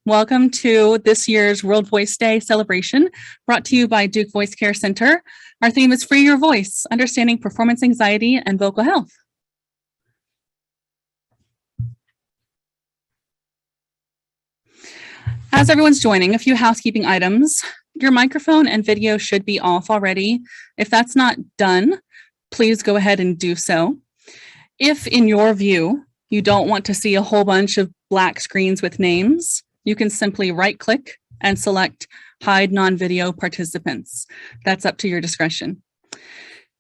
Welcome to this year's World Voice Day celebration, brought to you by Duke Voice Care Center. Our theme is Free Your Voice, Understanding Performance Anxiety and Vocal Health. As everyone's joining, a few housekeeping items. Your microphone and video should be off already. If that's not done, please go ahead and do so. If in your view, you don't want to see a whole bunch of black screens with names, you can simply right-click and select Hide Non-Video Participants. That's up to your discretion.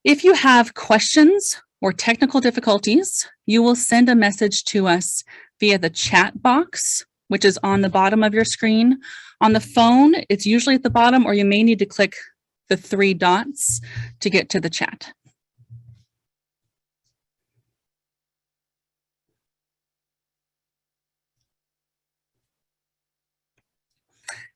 If you have questions or technical difficulties, you will send a message to us via the chat box, which is on the bottom of your screen. On the phone, it's usually at the bottom, or you may need to click the 3 dots to get to the chat.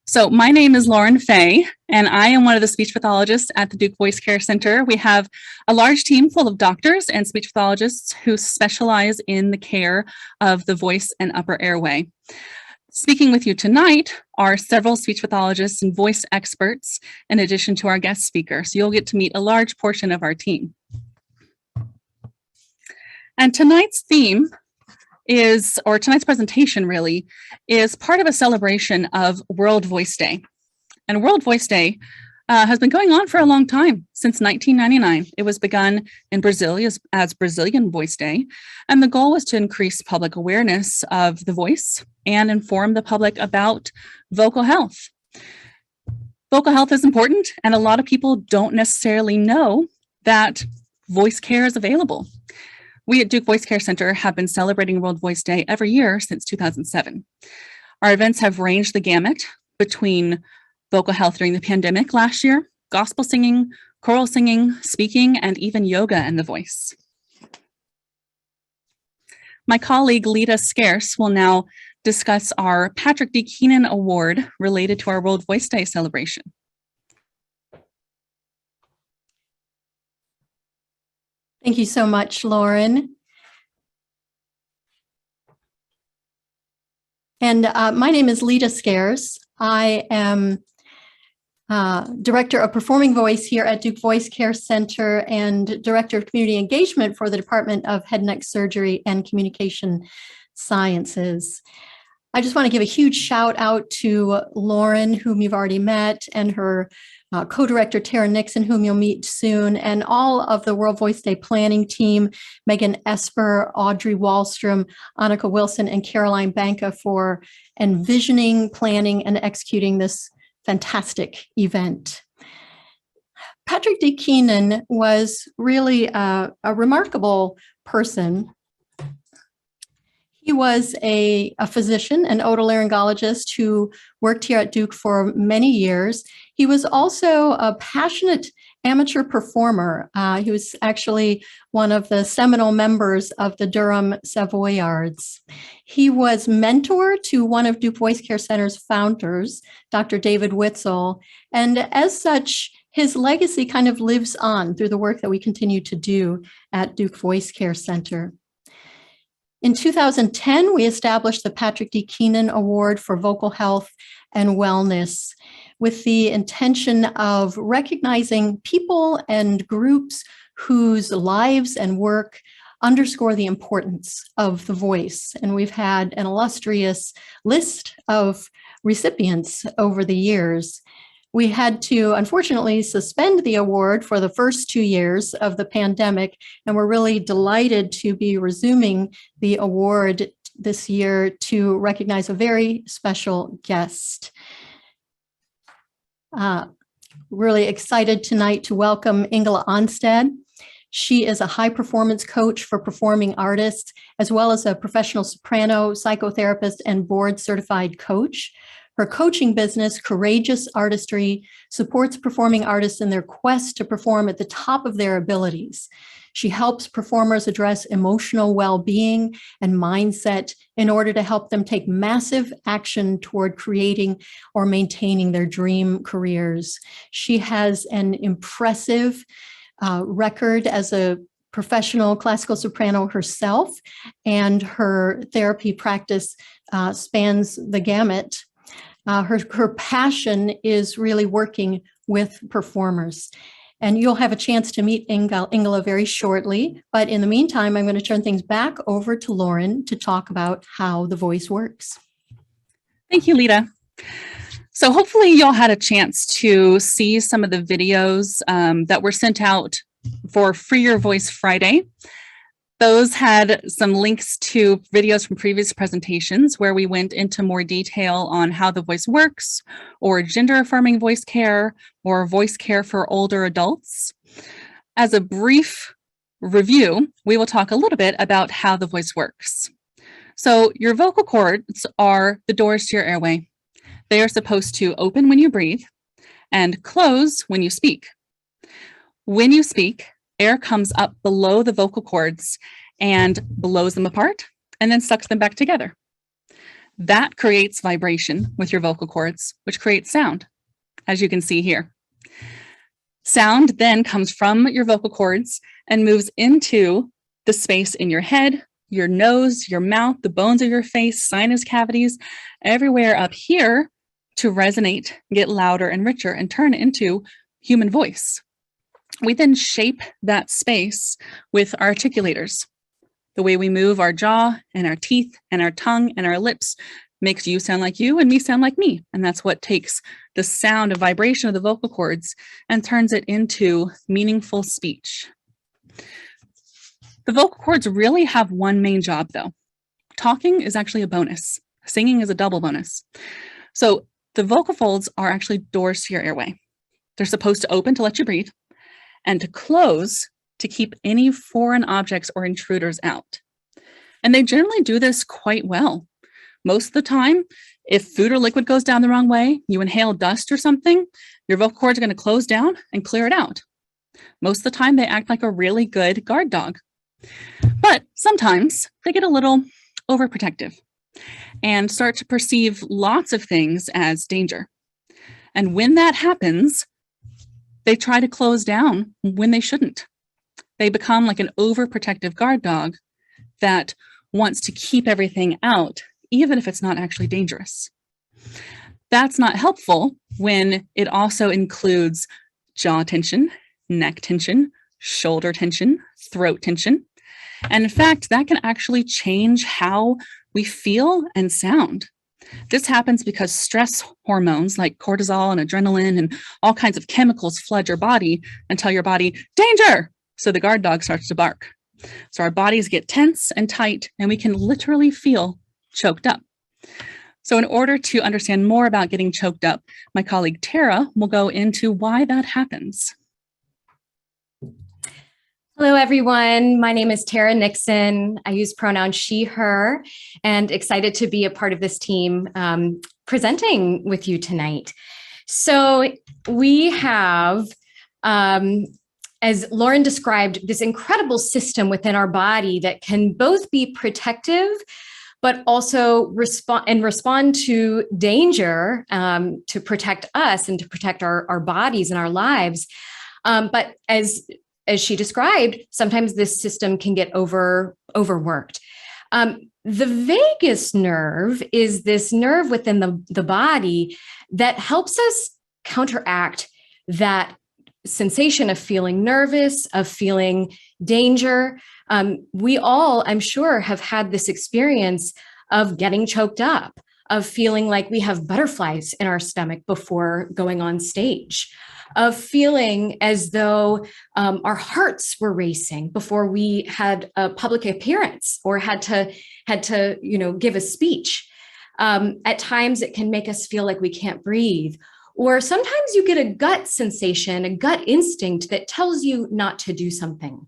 So my name is Lauren Fay, and I am one of the speech pathologists at the Duke Voice Care Center. We have a large team full of doctors and speech pathologists who specialize in the care of the voice and upper airway. Speaking with you tonight are several speech pathologists and voice experts, in addition to our guest speaker. So you'll get to meet a large portion of our team. And tonight's theme is, or tonight's presentation really, is part of a celebration of World Voice Day. And World Voice Day has been going on for a long time, since 1999. It was begun in Brazil as Brazilian Voice Day, and the goal was to increase public awareness of the voice and inform the public about vocal health. Vocal health is important, and a lot of people don't necessarily know that voice care is available. We at Duke Voice Care Center have been celebrating World Voice Day every year since 2007. Our events have ranged the gamut between vocal health during the pandemic last year, gospel singing, choral singing, speaking, and even yoga and the voice. My colleague Lita Scarce will now discuss our Patrick D. Keenan Award related to our World Voice Day celebration. Thank you so much, Lauren. And my name is Lita Scarce. I am Director of Performing Voice here at Duke Voice Care Center and Director of Community Engagement for the Department of Head and Neck Surgery and Communication Sciences. I just want to give a huge shout out to Lauren, whom you've already met, and her co-director Tara Nixon, whom you'll meet soon, and all of the World Voice Day planning team, Megan Esper, Audrey Wallstrom, Annika Wilson, and Caroline Banka for envisioning, planning, and executing this fantastic event. Patrick D. Keenan was really a remarkable person. He was a physician, an otolaryngologist who worked here at Duke for many years. He was also a passionate amateur performer. He was actually one of the seminal members of the Durham Savoyards. He was mentor to one of Duke Voice Care Center's founders, Dr. David Witzel, and as such, his legacy kind of lives on through the work that we continue to do at Duke Voice Care Center. In 2010, we established the Patrick D. Keenan Award for Vocal Health and Wellness with the intention of recognizing people and groups whose lives and work underscore the importance of the voice. And we've had an illustrious list of recipients over the years. We had to, unfortunately, suspend the award for the first 2 years of the pandemic, and we're really delighted to be resuming the award this year to recognize a very special guest. Really excited tonight to welcome Ingela Onstad. She is a high performance coach for performing artists, as well as a professional soprano, psychotherapist, and board certified coach. Her coaching business, Courageous Artistry, supports performing artists in their quest to perform at the top of their abilities. She helps performers address emotional well-being and mindset in order to help them take massive action toward creating or maintaining their dream careers. She has an impressive record as a professional classical soprano herself, and her therapy practice spans the gamut. Her passion is really working with performers. And you'll have a chance to meet Ingela very shortly. But in the meantime, I'm going to turn things back over to Lauren to talk about how the voice works. Thank you, Lita. So hopefully y'all had a chance to see some of the videos that were sent out for Free Your Voice Friday. Those had some links to videos from previous presentations where we went into more detail on how the voice works, or gender affirming voice care, or voice care for older adults. As a brief review, we will talk a little bit about how the voice works. So your vocal cords are the doors to your airway. They are supposed to open when you breathe and close when you speak. When you speak, air comes up below the vocal cords and blows them apart and then sucks them back together. That creates vibration with your vocal cords, which creates sound, as you can see here. Sound then comes from your vocal cords and moves into the space in your head, your nose, your mouth, the bones of your face, sinus cavities, everywhere up here to resonate, get louder and richer, and turn into human voice. We then shape that space with our articulators. The way we move our jaw and our teeth and our tongue and our lips makes you sound like you and me sound like me. And that's what takes the sound of vibration of the vocal cords and turns it into meaningful speech. The vocal cords really have one main job, though. Talking is actually a bonus. Singing is a double bonus. So the vocal folds are actually doors to your airway. They're supposed to open to let you breathe and to close to keep any foreign objects or intruders out. And they generally do this quite well. Most of the time, if food or liquid goes down the wrong way, you inhale dust or something, your vocal cords are going to close down and clear it out. Most of the time, they act like a really good guard dog. But sometimes they get a little overprotective and start to perceive lots of things as danger. And when that happens, they try to close down when they shouldn't. They become like an overprotective guard dog that wants to keep everything out, even if it's not actually dangerous. That's not helpful when it also includes jaw tension, neck tension, shoulder tension, throat tension. And in fact, that can actually change how we feel and sound. This happens because stress hormones like cortisol and adrenaline and all kinds of chemicals flood your body and tell your body, danger! So the guard dog starts to bark. So our bodies get tense and tight, and we can literally feel choked up. So in order to understand more about getting choked up, my colleague Tara will go into why that happens. Hello, everyone. My name is Tara Nixon. I use pronouns she, her, and excited to be a part of this team presenting with you tonight. So we have, as Lauren described, this incredible system within our body that can both be protective, but also respond to danger to protect us and to protect our bodies and our lives. But as she described, sometimes this system can get overworked. The vagus nerve is this nerve within the body that helps us counteract that sensation of feeling nervous, of feeling danger. We all, I'm sure, have had this experience of getting choked up, of feeling like we have butterflies in our stomach before going on stage, of feeling as though our hearts were racing before we had a public appearance or had to give a speech. At times, it can make us feel like we can't breathe. Or sometimes you get a gut sensation, a gut instinct that tells you not to do something.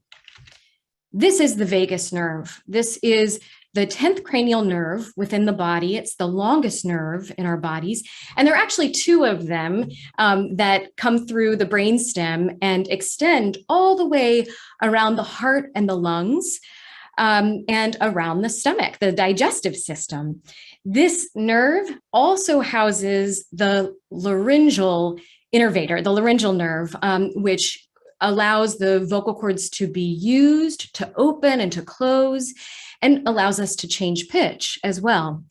This is the vagus nerve. This is the 10th cranial nerve within the body. It's the longest nerve in our bodies. And there are actually two of them that come through the brainstem and extend all the way around the heart and the lungs and around the stomach, the digestive system. This nerve also houses the laryngeal innervator, the laryngeal nerve, which allows the vocal cords to be used, to open and to close, and allows us to change pitch as well.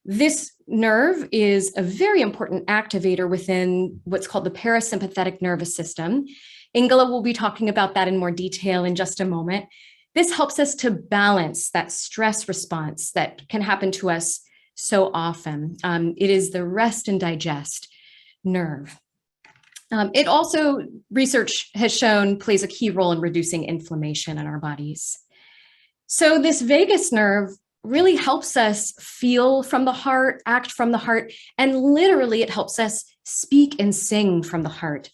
This nerve is a very important activator within what's called the parasympathetic nervous system. Ingela will be talking about that in more detail in just a moment. This helps us to balance that stress response that can happen to us so often. It is the rest and digest nerve. It also, research has shown, plays a key role in reducing inflammation in our bodies. So this vagus nerve really helps us feel from the heart, act from the heart, and literally it helps us speak and sing from the heart.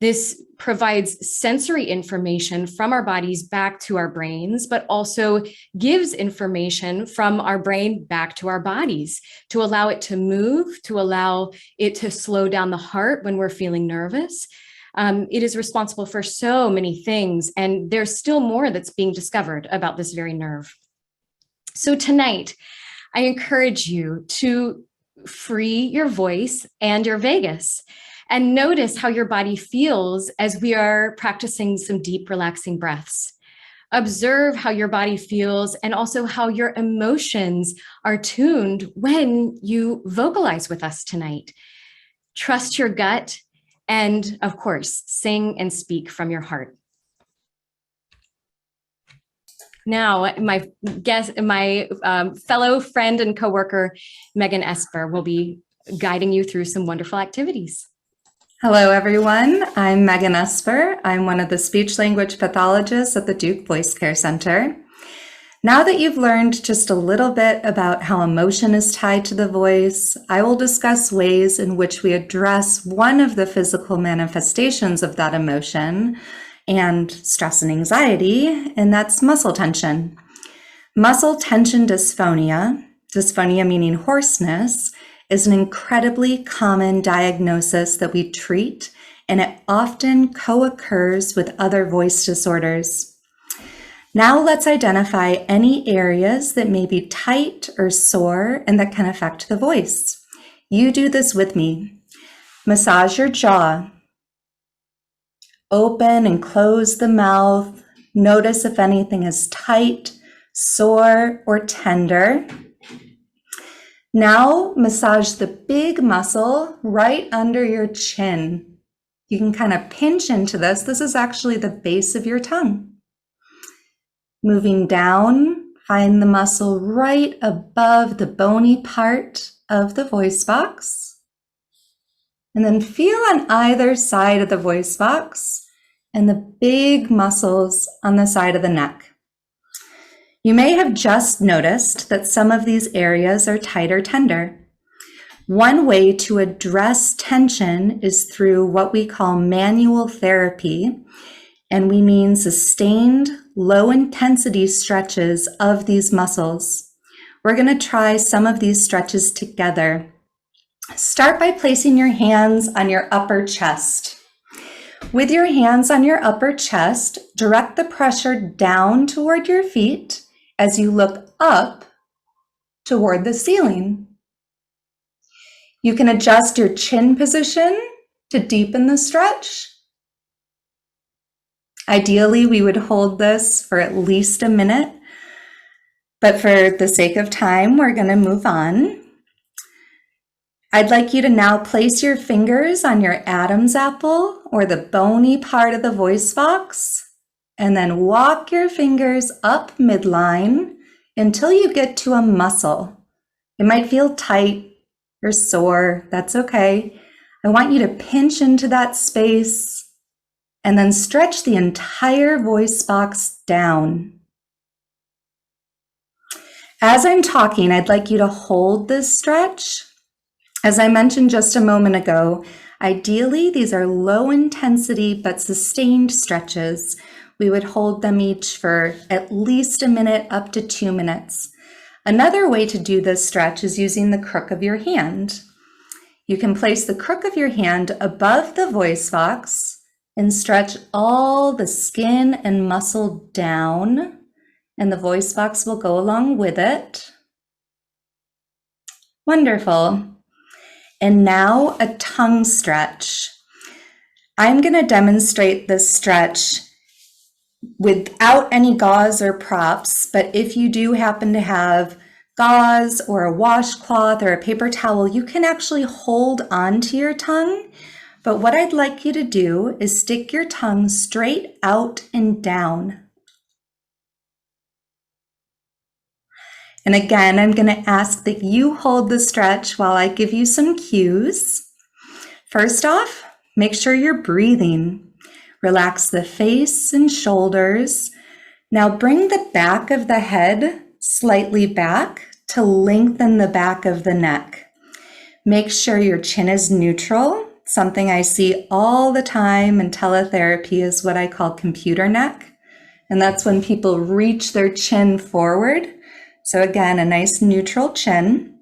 This provides sensory information from our bodies back to our brains, but also gives information from our brain back to our bodies to allow it to move, to allow it to slow down the heart when we're feeling nervous. It is responsible for so many things, and there's still more that's being discovered about this very nerve. So tonight, I encourage you to free your voice and your vagus and notice how your body feels as we are practicing some deep, relaxing breaths. Observe how your body feels and also how your emotions are tuned when you vocalize with us tonight. Trust your gut and, of course, sing and speak from your heart. Now, my fellow friend and coworker, Megan Esper, will be guiding you through some wonderful activities. Hello, everyone. I'm Megan Esper. I'm one of the speech language pathologists at the Duke Voice Care Center. Now that you've learned just a little bit about how emotion is tied to the voice, I will discuss ways in which we address one of the physical manifestations of that emotion and stress and anxiety, and that's muscle tension. Muscle tension dysphonia meaning hoarseness, is an incredibly common diagnosis that we treat, and it often co-occurs with other voice disorders. Now let's identify any areas that may be tight or sore and that can affect the voice. You do this with me. Massage your jaw. Open and close the mouth. Notice if anything is tight, sore, or tender. Now massage the big muscle right under your chin. You can kind of pinch into this. This is actually the base of your tongue. Moving down, find the muscle right above the bony part of the voice box. And then feel on either side of the voice box and the big muscles on the side of the neck. You may have just noticed that some of these areas are tight or tender. One way to address tension is through what we call manual therapy, and we mean sustained, low-intensity stretches of these muscles. We're going to try some of these stretches together. Start by placing your hands on your upper chest. With your hands on your upper chest, direct the pressure down toward your feet as you look up toward the ceiling. You can adjust your chin position to deepen the stretch. Ideally, we would hold this for at least a minute, but for the sake of time, we're going to move on. I'd like you to now place your fingers on your Adam's apple or the bony part of the voice box, and then walk your fingers up midline until you get to a muscle. It might feel tight or sore, that's okay. I want you to pinch into that space and then stretch the entire voice box down. As I'm talking, I'd like you to hold this stretch. As I mentioned just a moment ago, ideally these are low intensity but sustained stretches. We would hold them each for at least a minute up to 2 minutes. Another way to do this stretch is using the crook of your hand. You can place the crook of your hand above the voice box and stretch all the skin and muscle down, and the voice box will go along with it. Wonderful. And now a tongue stretch. I'm going to demonstrate this stretch without any gauze or props, but if you do happen to have gauze or a washcloth or a paper towel, you can actually hold onto your tongue. But what I'd like you to do is stick your tongue straight out and down. And again, I'm going to ask that you hold the stretch while I give you some cues. First off, make sure you're breathing. Relax the face and shoulders. Now bring the back of the head slightly back to lengthen the back of the neck. Make sure your chin is neutral. Something I see all the time in teletherapy is what I call computer neck. And that's when people reach their chin forward. So again, a nice neutral chin.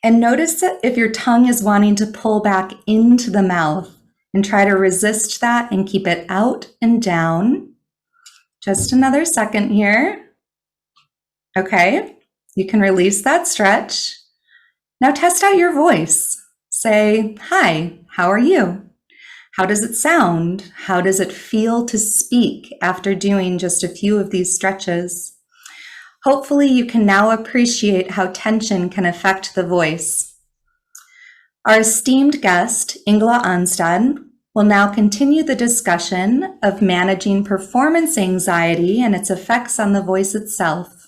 And notice that if your tongue is wanting to pull back into the mouth, and try to resist that and keep it out and down. Just another second here. Okay, you can release that stretch. Now test out your voice. Say, hi, how are you? How does it sound? How does it feel to speak after doing just a few of these stretches? Hopefully you can now appreciate how tension can affect the voice. Our esteemed guest, Ingela Onstad, will now continue the discussion of managing performance anxiety and its effects on the voice itself.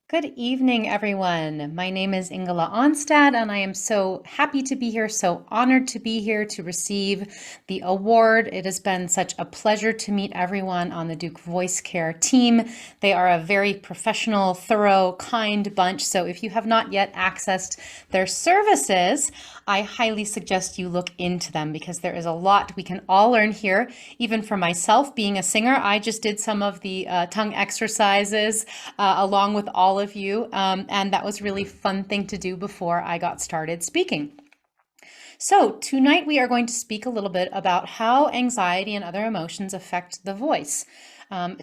Good evening, everyone. My name is Ingela Onstad, and I am so happy to be here, so honored to be here to receive the award. It has been such a pleasure to meet everyone on the Duke Voice Care team. They are a very professional, thorough, kind bunch, so if you have not yet accessed their services, I highly suggest you look into them because there is a lot we can all learn here. Even for myself, being a singer, I just did some of the tongue exercises along with all of you, and that was really fun thing to do before I got started speaking. So tonight we are going to speak a little bit about how anxiety and other emotions affect the voice.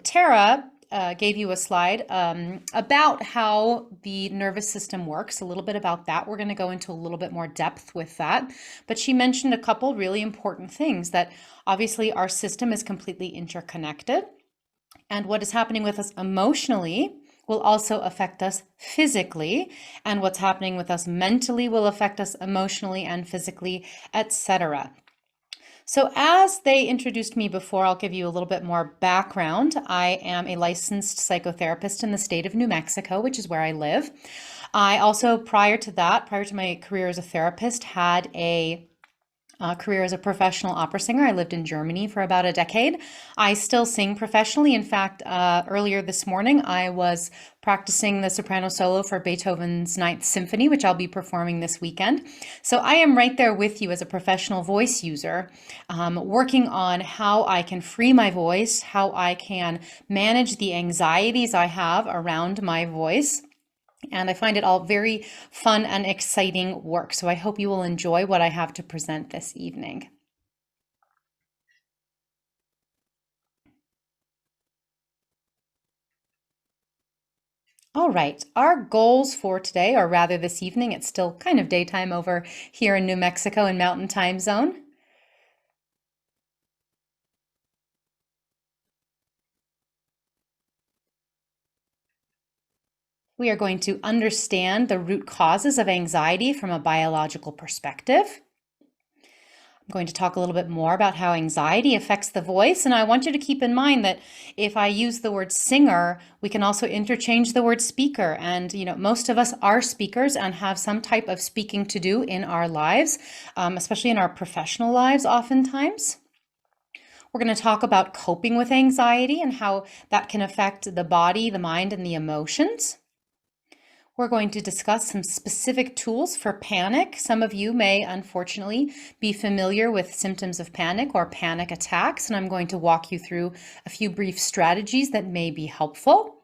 Tara gave you a slide about how the nervous system works, a little bit about that. We're going to go into a little bit more depth with that. But she mentioned a couple really important things, that obviously our system is completely interconnected, and what is happening with us emotionally will also affect us physically, and what's happening with us mentally will affect us emotionally and physically, etc. So as they introduced me before, I'll give you a little bit more background. I am a licensed psychotherapist in the state of New Mexico, which is where I live. I also, prior to my career as a therapist, had a career as a professional opera singer. I lived in Germany for about a decade. I still sing professionally. In fact, earlier this morning, I was practicing the soprano solo for Beethoven's Ninth Symphony, which I'll be performing this weekend. So I am right there with you as a professional voice user, working on how I can free my voice, how I can manage the anxieties I have around my voice. And I find it all very fun and exciting work. So I hope you will enjoy what I have to present this evening. All right, our goals for today, or rather this evening, it's still kind of daytime over here in New Mexico in Mountain Time Zone. We are going to understand the root causes of anxiety from a biological perspective. I'm going to talk a little bit more about how anxiety affects the voice, and I want you to keep in mind that if I use the word singer, we can also interchange the word speaker, and most of us are speakers and have some type of speaking to do in our lives, especially in our professional lives oftentimes. We're going to talk about coping with anxiety and how that can affect the body, the mind, and the emotions. We're going to discuss some specific tools for panic. Some of you may, unfortunately, be familiar with symptoms of panic or panic attacks, and I'm going to walk you through a few brief strategies that may be helpful.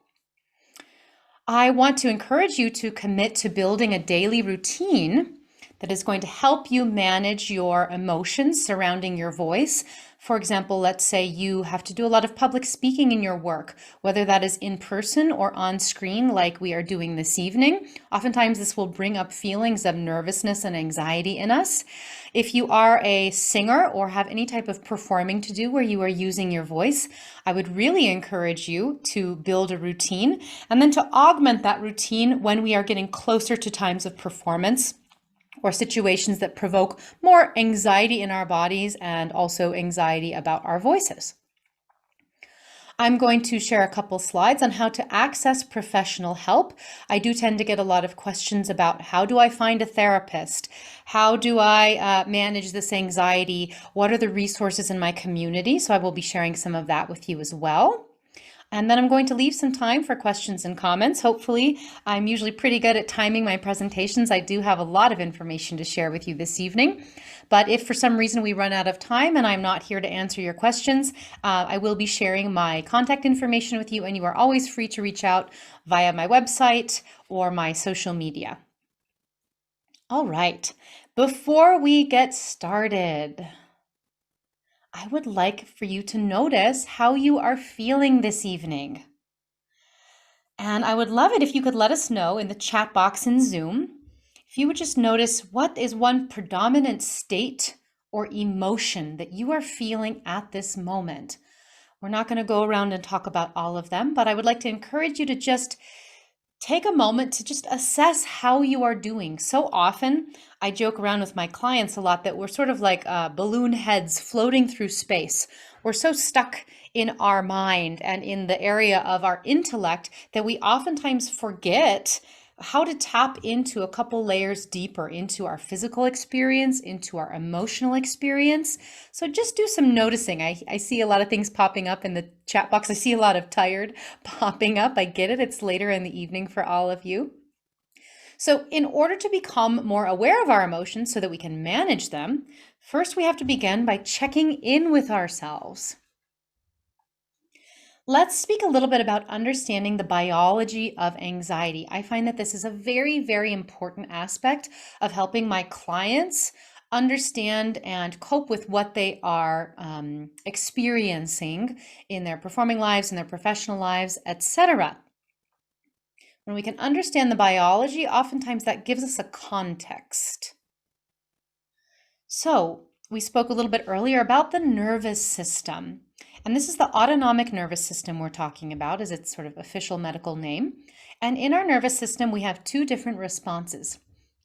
I want to encourage you to commit to building a daily routine that is going to help you manage your emotions surrounding your voice. For example, let's say you have to do a lot of public speaking in your work, whether that is in person or on screen like we are doing this evening. Oftentimes this will bring up feelings of nervousness and anxiety in us. If you are a singer or have any type of performing to do where you are using your voice, I would really encourage you to build a routine and then to augment that routine when we are getting closer to times of performance or situations that provoke more anxiety in our bodies and also anxiety about our voices. I'm going to share a couple slides on how to access professional help. I do tend to get a lot of questions about how do I find a therapist? How do I manage this anxiety? What are the resources in my community? So I will be sharing some of that with you as well. And then I'm going to leave some time for questions and comments. Hopefully, I'm usually pretty good at timing my presentations. I do have a lot of information to share with you this evening. But if for some reason we run out of time and I'm not here to answer your questions, I will be sharing my contact information with you, and you are always free to reach out via my website or my social media. All right, before we get started, I would like for you to notice how you are feeling this evening. And I would love it if you could let us know in the chat box in Zoom, if you would just notice what is one predominant state or emotion that you are feeling at this moment. We're not going to go around and talk about all of them, but I would like to encourage you to just take a moment to just assess how you are doing. So often, I joke around with my clients a lot that we're sort of like balloon heads floating through space. We're so stuck in our mind and in the area of our intellect that we oftentimes forget how to tap into a couple layers deeper into our physical experience, into our emotional experience. So just do some noticing. I see a lot of things popping up in the chat box. I see a lot of tired popping up. I get it. It's later in the evening for all of you. So in order to become more aware of our emotions so that we can manage them, first we have to begin by checking in with ourselves. Let's speak a little bit about understanding the biology of anxiety. I find that this is a very, very important aspect of helping my clients understand and cope with what they are experiencing in their performing lives, in their professional lives, etc. When we can understand the biology, oftentimes that gives us a context. So we spoke a little bit earlier about the nervous system. And this is the autonomic nervous system we're talking about, as its sort of official medical name. And in our nervous system, we have two different responses.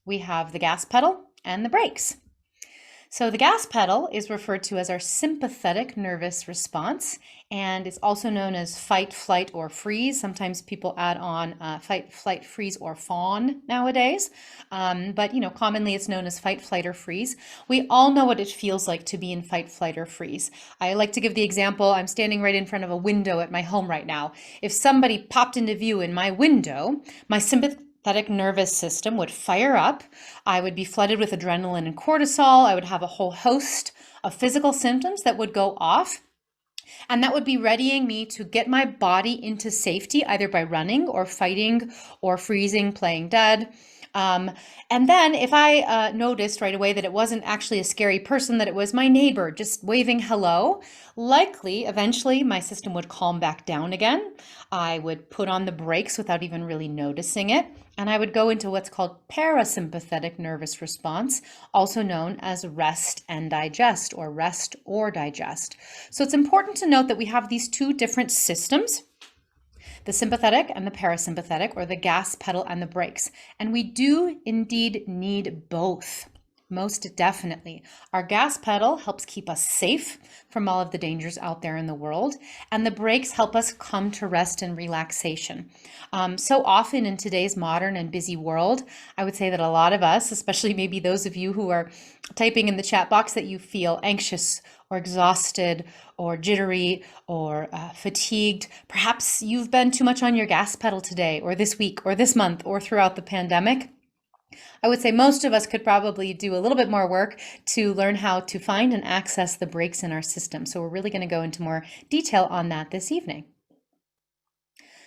We have the gas pedal and the brakes. So the gas pedal is referred to as our sympathetic nervous response, and it's also known as fight, flight, or freeze. Sometimes people add on fight, flight, freeze, or fawn nowadays, but commonly it's known as fight, flight, or freeze. We all know what it feels like to be in fight, flight, or freeze. I like to give the example, I'm standing right in front of a window at my home right now. If somebody popped into view in my window, my sympathetic nervous system would fire up. I would be flooded with adrenaline and cortisol. I would have a whole host of physical symptoms that would go off. And that would be readying me to get my body into safety, either by running or fighting or freezing, playing dead. And then if I noticed right away that it wasn't actually a scary person, that it was my neighbor just waving hello, likely eventually my system would calm back down again. I would put on the brakes without even really noticing it. And I would go into what's called parasympathetic nervous response, also known as rest and digest, or rest or digest. So it's important to note that we have these two different systems, the sympathetic and the parasympathetic, or the gas pedal and the brakes. And we do indeed need both. Most definitely. Our gas pedal helps keep us safe from all of the dangers out there in the world, and the brakes help us come to rest and relaxation. So often in today's modern and busy world, I would say that a lot of us, especially maybe those of you who are typing in the chat box that you feel anxious or exhausted or jittery or fatigued, perhaps you've been too much on your gas pedal today or this week or this month or throughout the pandemic. I would say most of us could probably do a little bit more work to learn how to find and access the brakes in our system. So we're really going to go into more detail on that this evening.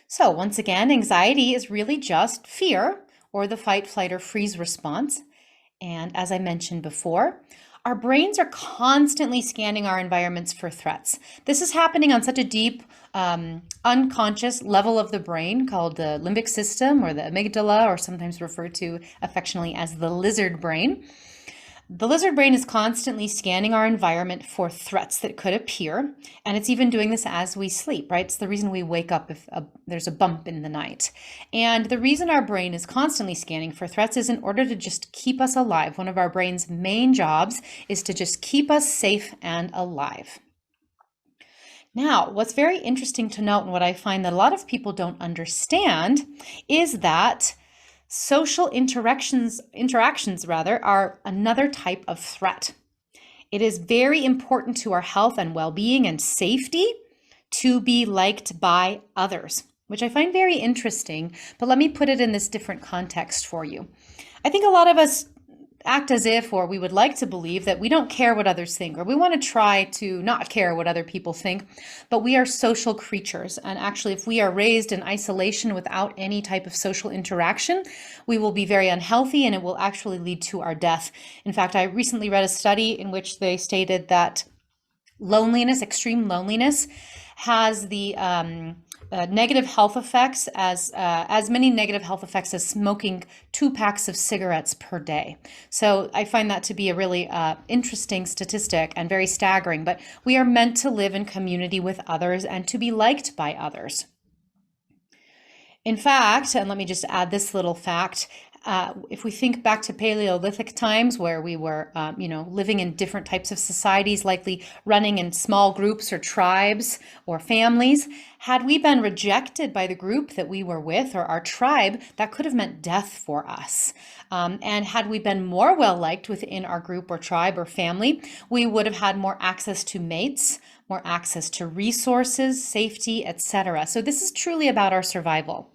So once again, anxiety is really just fear, or the fight, flight, or freeze response. And as I mentioned before, our brains are constantly scanning our environments for threats. This is happening on such a deep, unconscious level of the brain called the limbic system or the amygdala, or sometimes referred to affectionately as the lizard brain. The lizard brain is constantly scanning our environment for threats that could appear, and it's even doing this as we sleep, right? It's the reason we wake up if there's a bump in the night. And the reason our brain is constantly scanning for threats is in order to just keep us alive. One of our brain's main jobs is to just keep us safe and alive. Now, what's very interesting to note, and what I find that a lot of people don't understand, is that social interactions are another type of threat. It is very important to our health and well-being and safety to be liked by others, which I find very interesting, but let me put it in this different context for you. I think a lot of us act as if, or we would like to believe, that we don't care what others think, or we want to try to not care what other people think, but we are social creatures. And actually, if we are raised in isolation without any type of social interaction, we will be very unhealthy, and it will actually lead to our death. In fact, I recently read a study in which they stated that loneliness, extreme loneliness, has the negative health effects as many negative health effects as smoking 2 packs of cigarettes per day. So I find that to be a really interesting statistic and very staggering. But we are meant to live in community with others and to be liked by others. In fact, and let me just add this little fact, if we think back to Paleolithic times where we were, living in different types of societies, likely running in small groups or tribes or families, had we been rejected by the group that we were with or our tribe, that could have meant death for us. And had we been more well-liked within our group or tribe or family, we would have had more access to mates, more access to resources, safety, etc. So this is truly about our survival.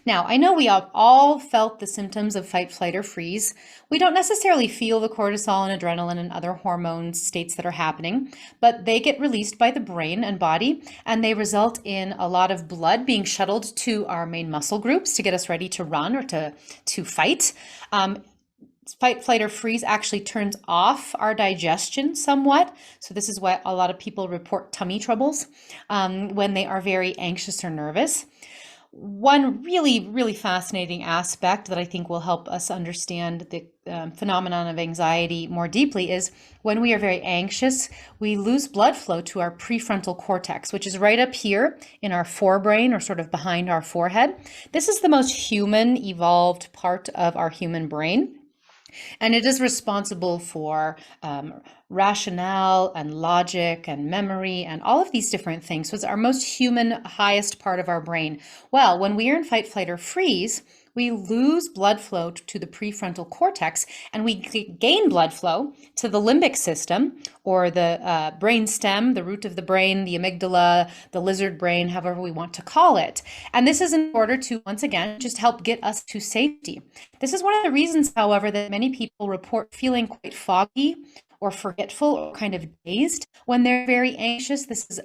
Now, I know we have all felt the symptoms of fight, flight, or freeze. We don't necessarily feel the cortisol and adrenaline and other hormone states that are happening, but they get released by the brain and body, and they result in a lot of blood being shuttled to our main muscle groups to get us ready to run or to fight. Fight, flight, or freeze actually turns off our digestion somewhat. So this is why a lot of people report tummy troubles when they are very anxious or nervous. One really, really fascinating aspect that I think will help us understand the phenomenon of anxiety more deeply is when we are very anxious, we lose blood flow to our prefrontal cortex, which is right up here in our forebrain or sort of behind our forehead. This is the most human, evolved part of our human brain. And it is responsible for rationale and logic and memory and all of these different things. So it's our most human, highest part of our brain. Well, when we are in fight, flight, or freeze, we lose blood flow to the prefrontal cortex, and we gain blood flow to the limbic system, or the brain stem, the root of the brain, the amygdala, the lizard brain, however we want to call it. And this is in order to, once again, just help get us to safety. This is one of the reasons, however, that many people report feeling quite foggy or forgetful or kind of dazed when they're very anxious. This is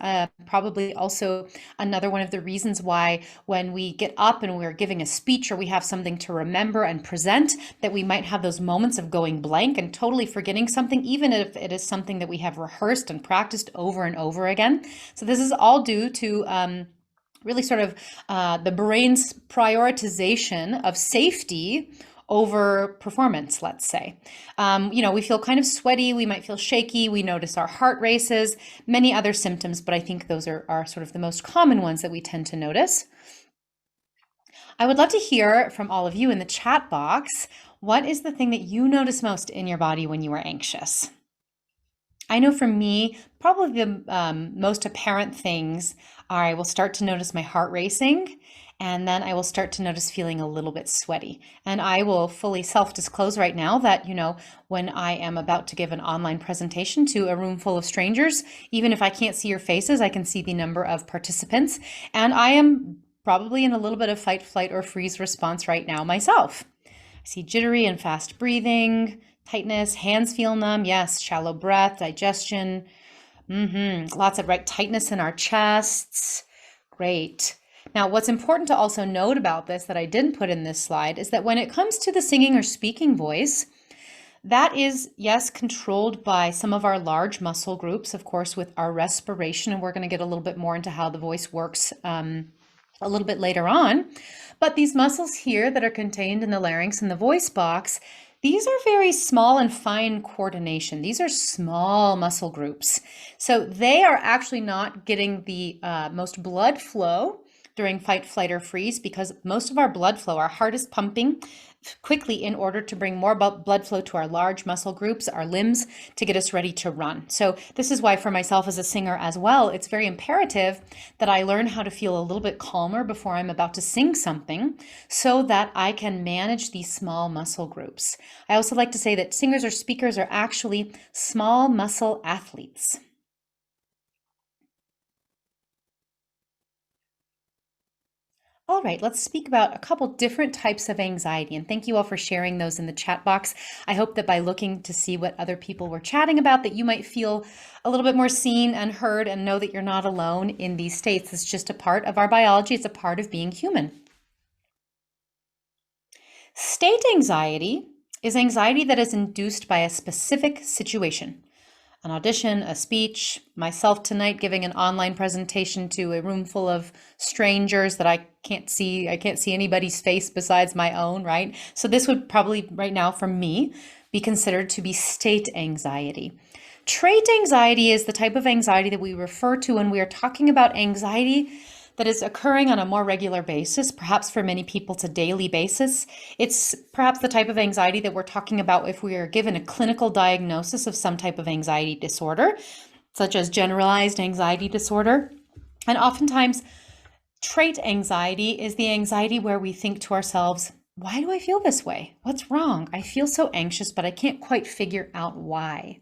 probably also another one of the reasons why when we get up and we're giving a speech or we have something to remember and present, that we might have those moments of going blank and totally forgetting something, even if it is something that we have rehearsed and practiced over and over again. So this is all due to really sort of the brain's prioritization of safety over performance, let's say. We feel kind of sweaty, we might feel shaky, we notice our heart races, many other symptoms, but I think those are sort of the most common ones that we tend to notice. I would love to hear from all of you in the chat box, what is the thing that you notice most in your body when you are anxious? I know for me, probably the most apparent things are I will start to notice my heart racing, and then I will start to notice feeling a little bit sweaty. And I will fully self-disclose right now that, when I am about to give an online presentation to a room full of strangers, even if I can't see your faces, I can see the number of participants. And I am probably in a little bit of fight, flight, or freeze response right now myself. I see jittery and fast breathing, tightness, hands feel numb, yes, shallow breath, digestion, lots of tightness in our chests. Great. Now, what's important to also note about this that I didn't put in this slide is that when it comes to the singing or speaking voice, That is, yes, controlled by some of our large muscle groups, of course, with our respiration. And we're going to get a little bit more into how the voice works a little bit later on. But these muscles here that are contained in the larynx and the voice box, these are very small and fine coordination. These are small muscle groups. So they are actually not getting the most blood flow during fight, flight, or freeze, because most of our blood flow, our heart is pumping quickly in order to bring more blood flow to our large muscle groups, our limbs, to get us ready to run. So this is why for myself as a singer as well, it's very imperative that I learn how to feel a little bit calmer before I'm about to sing something so that I can manage these small muscle groups. I also like to say that singers or speakers are actually small muscle athletes. All right, let's speak about a couple different types of anxiety. And thank you all for sharing those in the chat box. I hope that by looking to see what other people were chatting about, that you might feel a little bit more seen and heard and know that you're not alone in these states. It's just a part of our biology. It's a part of being human. State anxiety is anxiety that is induced by a specific situation. An audition, a speech, myself tonight giving an online presentation to a room full of strangers that I can't see anybody's face besides my own, right? So this would probably right now for me be considered to be state anxiety. Trait anxiety is the type of anxiety that we refer to when we are talking about anxiety that is occurring on a more regular basis. Perhaps for many people it's a daily basis. It's perhaps the type of anxiety that we're talking about if we are given a clinical diagnosis of some type of anxiety disorder, such as generalized anxiety disorder. And oftentimes, trait anxiety is the anxiety where we think to ourselves, why do I feel this way? What's wrong? I feel so anxious, but I can't quite figure out why.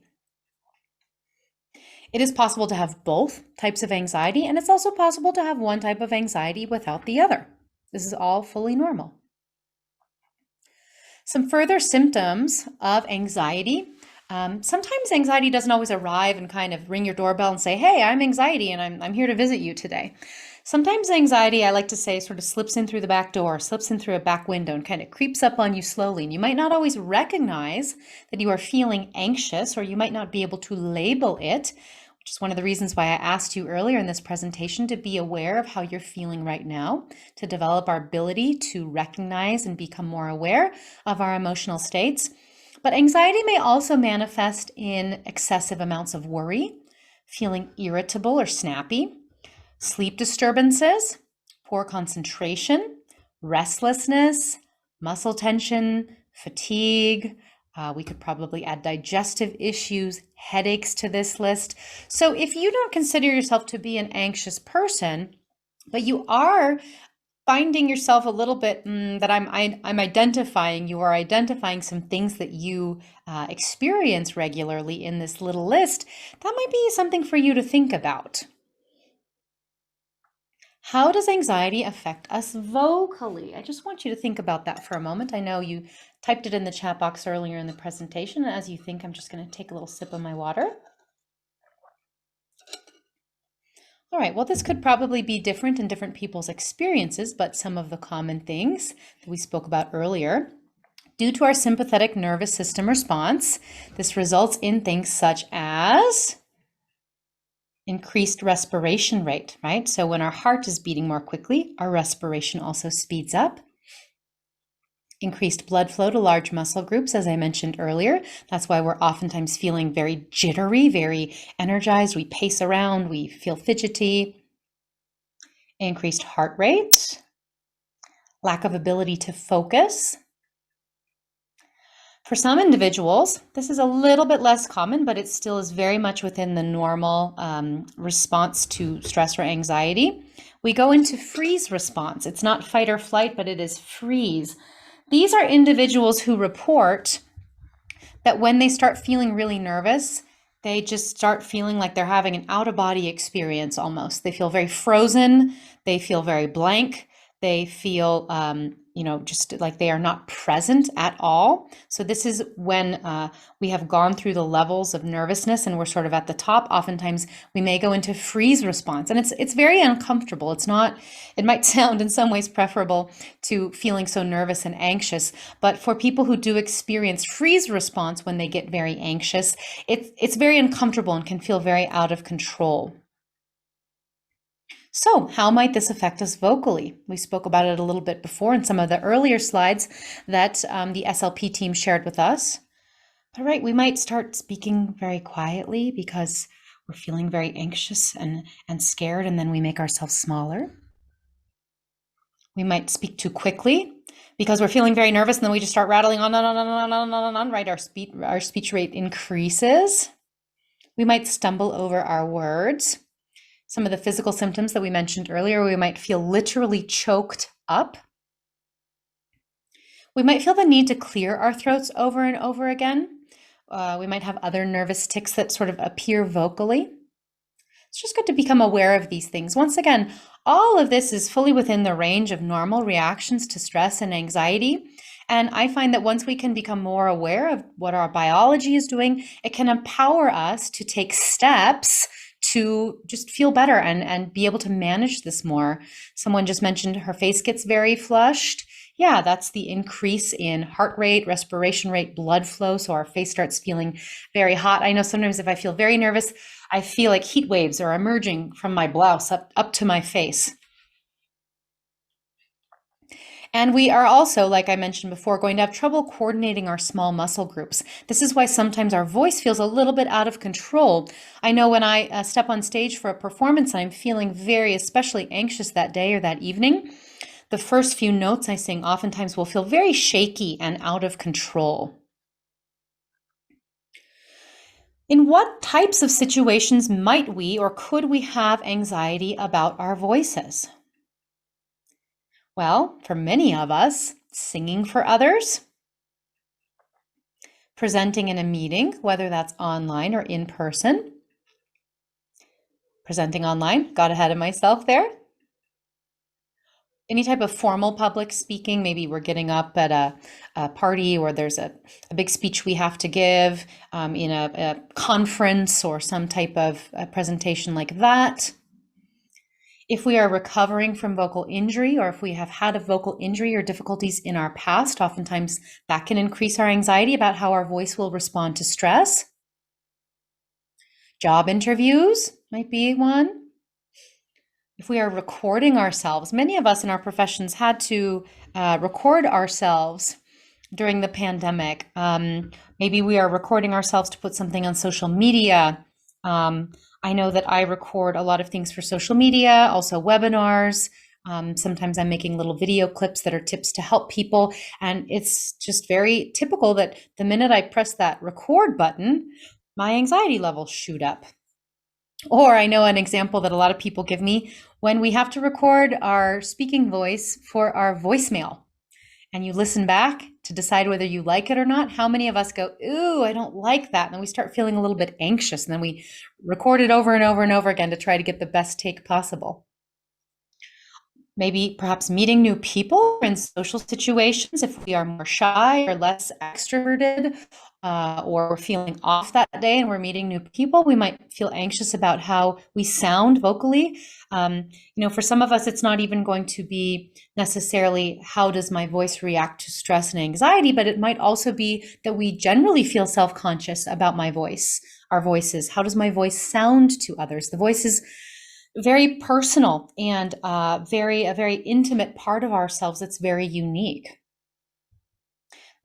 It is possible to have both types of anxiety, and it's also possible to have one type of anxiety without the other. This is all fully normal. Some further symptoms of anxiety. Sometimes anxiety doesn't always arrive and kind of ring your doorbell and say, hey, I'm anxiety and I'm here to visit you today. Sometimes anxiety, I like to say, sort of slips in through the back door, slips in through a back window and kind of creeps up on you slowly. And you might not always recognize that you are feeling anxious, or you might not be able to label it, which is one of the reasons why I asked you earlier in this presentation to be aware of how you're feeling right now, to develop our ability to recognize and become more aware of our emotional states. But anxiety may also manifest in excessive amounts of worry, feeling irritable or snappy, sleep disturbances, poor concentration, restlessness, muscle tension, fatigue. We could probably add digestive issues, headaches to this list. So if you don't consider yourself to be an anxious person, but you are finding yourself a little bit that I'm identifying, you are identifying some things that you experience regularly in this little list, that might be something for you to think about. How does anxiety affect us vocally? I just want you to think about that for a moment. I know you typed it in the chat box earlier in the presentation. And as you think, I'm just going to take a little sip of my water. All right, well, this could probably be different in different people's experiences, but some of the common things that we spoke about earlier. Due to our sympathetic nervous system response, this results in things such as increased respiration rate, right? So when our heart is beating more quickly, our respiration also speeds up. Increased blood flow to large muscle groups, as I mentioned earlier. That's why we're oftentimes feeling very jittery, very energized. We pace around, we feel fidgety. Increased heart rate, lack of ability to focus. For some individuals, this is a little bit less common, but it still is very much within the normal response to stress or anxiety. We go into freeze response. It's not fight or flight, but it is freeze. These are individuals who report that when they start feeling really nervous, they just start feeling like they're having an out-of-body experience almost. They feel very frozen. They feel very blank. They feel, just like they are not present at all. So this is when we have gone through the levels of nervousness and we're sort of at the top. Oftentimes we may go into freeze response, and it's very uncomfortable. It might sound in some ways preferable to feeling so nervous and anxious, but for people who do experience freeze response when they get very anxious, it's very uncomfortable and can feel very out of control. So how might this affect us vocally? We spoke about it a little bit before in some of the earlier slides that the SLP team shared with us. All right, we might start speaking very quietly because we're feeling very anxious and scared, and then we make ourselves smaller. We might speak too quickly because we're feeling very nervous, and then we just start rattling on, right? Our speech rate increases. We might stumble over our words. Some of the physical symptoms that we mentioned earlier, we might feel literally choked up. We might feel the need to clear our throats over and over again. We might have other nervous tics that sort of appear vocally. It's just good to become aware of these things. Once again, all of this is fully within the range of normal reactions to stress and anxiety. And I find that once we can become more aware of what our biology is doing, it can empower us to take steps to just feel better and be able to manage this more. Someone just mentioned her face gets very flushed. Yeah, that's the increase in heart rate, respiration rate, blood flow. So our face starts feeling very hot. I know sometimes if I feel very nervous, I feel like heat waves are emerging from my blouse up to my face. And we are also, like I mentioned before, going to have trouble coordinating our small muscle groups. This is why sometimes our voice feels a little bit out of control. I know when I step on stage for a performance and I'm feeling very especially anxious that day or that evening, the first few notes I sing oftentimes will feel very shaky and out of control. In what types of situations might we or could we have anxiety about our voices? Well, for many of us, singing for others, presenting in a meeting, whether that's online or in person. Presenting online, got ahead of myself there. Any type of formal public speaking, maybe we're getting up at a party or there's a big speech we have to give in a conference or some type of presentation like that. If we are recovering from vocal injury, or if we have had a vocal injury or difficulties in our past, oftentimes that can increase our anxiety about how our voice will respond to stress. Job interviews might be one. If we are recording ourselves, many of us in our professions had to record ourselves during the pandemic. Maybe we are recording ourselves to put something on social media. I know that I record a lot of things for social media, also webinars. Sometimes I'm making little video clips that are tips to help people. And it's just very typical that the minute I press that record button, my anxiety levels shoot up. Or I know an example that a lot of people give me when we have to record our speaking voice for our voicemail. And you listen back to decide whether you like it or not. How many of us go, ooh, I don't like that. And then we start feeling a little bit anxious. And then we record it over and over and over again to try to get the best take possible. Maybe perhaps meeting new people in social situations. If we are more shy or less extroverted, or we're feeling off that day and we're meeting new people, we might feel anxious about how we sound vocally. For some of us, it's not even going to be necessarily how does my voice react to stress and anxiety, but it might also be that we generally feel self-conscious about my voice, our voices. How does my voice sound to others? The voice is very personal and a very intimate part of ourselves that's very unique.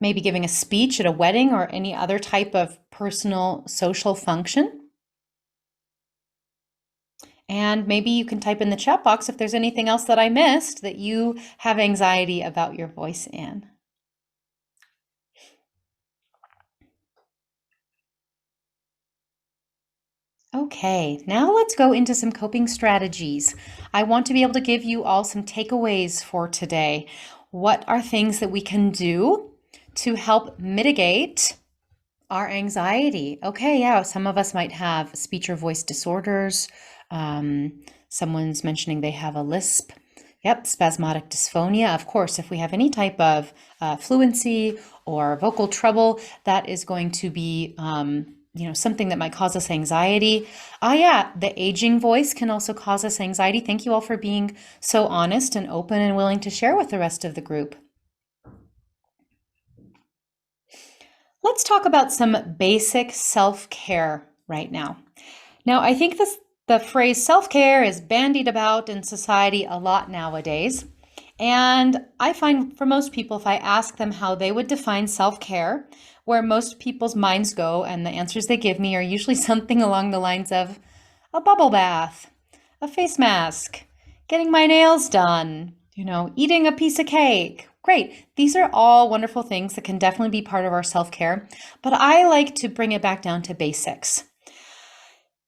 Maybe giving a speech at a wedding or any other type of personal social function. And maybe you can type in the chat box if there's anything else that I missed that you have anxiety about your voice in. Okay, now let's go into some coping strategies. I want to be able to give you all some takeaways for today. What are things that we can do to help mitigate our anxiety? Okay, yeah, some of us might have speech or voice disorders. Someone's mentioning they have a lisp. Yep, spasmodic dysphonia. Of course, if we have any type of fluency or vocal trouble, that is going to be something that might cause us anxiety. Yeah, the aging voice can also cause us anxiety. Thank you all for being so honest and open and willing to share with the rest of the group. Let's talk about some basic self-care right now. Now, I think the phrase self-care is bandied about in society a lot nowadays. And I find for most people, if I ask them how they would define self-care, where most people's minds go and the answers they give me are usually something along the lines of a bubble bath, a face mask, getting my nails done, eating a piece of cake. Great. These are all wonderful things that can definitely be part of our self-care, but I like to bring it back down to basics.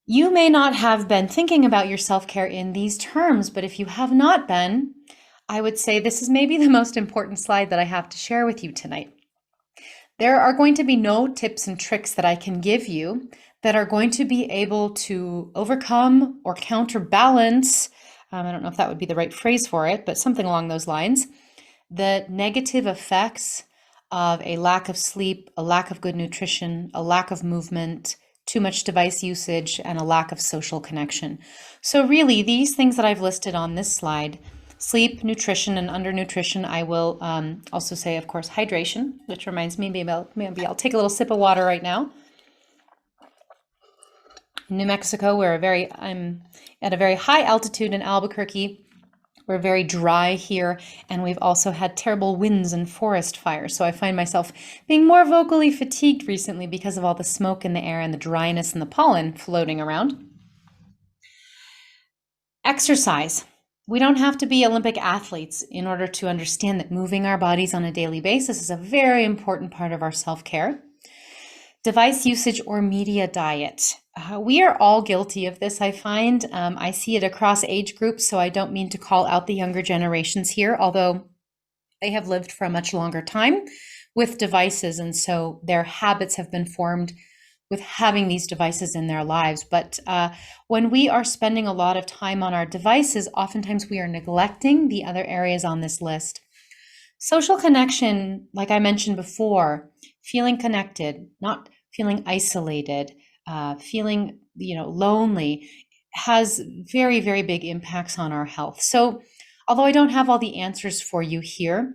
You may not have been thinking about your self-care in these terms, but if you have not been, I would say this is maybe the most important slide that I have to share with you tonight. There are going to be no tips and tricks that I can give you that are going to be able to overcome or counterbalance, I don't know if that would be the right phrase for it, but something along those lines, the negative effects of a lack of sleep, a lack of good nutrition, a lack of movement, too much device usage, and a lack of social connection. So really, these things that I've listed on this slide, sleep, nutrition, and undernutrition, I will also say, of course, hydration, which reminds me, maybe I'll take a little sip of water right now. In New Mexico, I'm at a very high altitude in Albuquerque. We're very dry here, and we've also had terrible winds and forest fires. So I find myself being more vocally fatigued recently because of all the smoke in the air and the dryness and the pollen floating around. Exercise. We don't have to be Olympic athletes in order to understand that moving our bodies on a daily basis is a very important part of our self-care. Device usage or media diet. We are all guilty of this, I find. I see it across age groups, so I don't mean to call out the younger generations here, although they have lived for a much longer time with devices, and so their habits have been formed with having these devices in their lives. But when we are spending a lot of time on our devices, oftentimes we are neglecting the other areas on this list. Social connection, like I mentioned before, feeling connected, not feeling isolated, feeling lonely, has very, very big impacts on our health. So although I don't have all the answers for you here,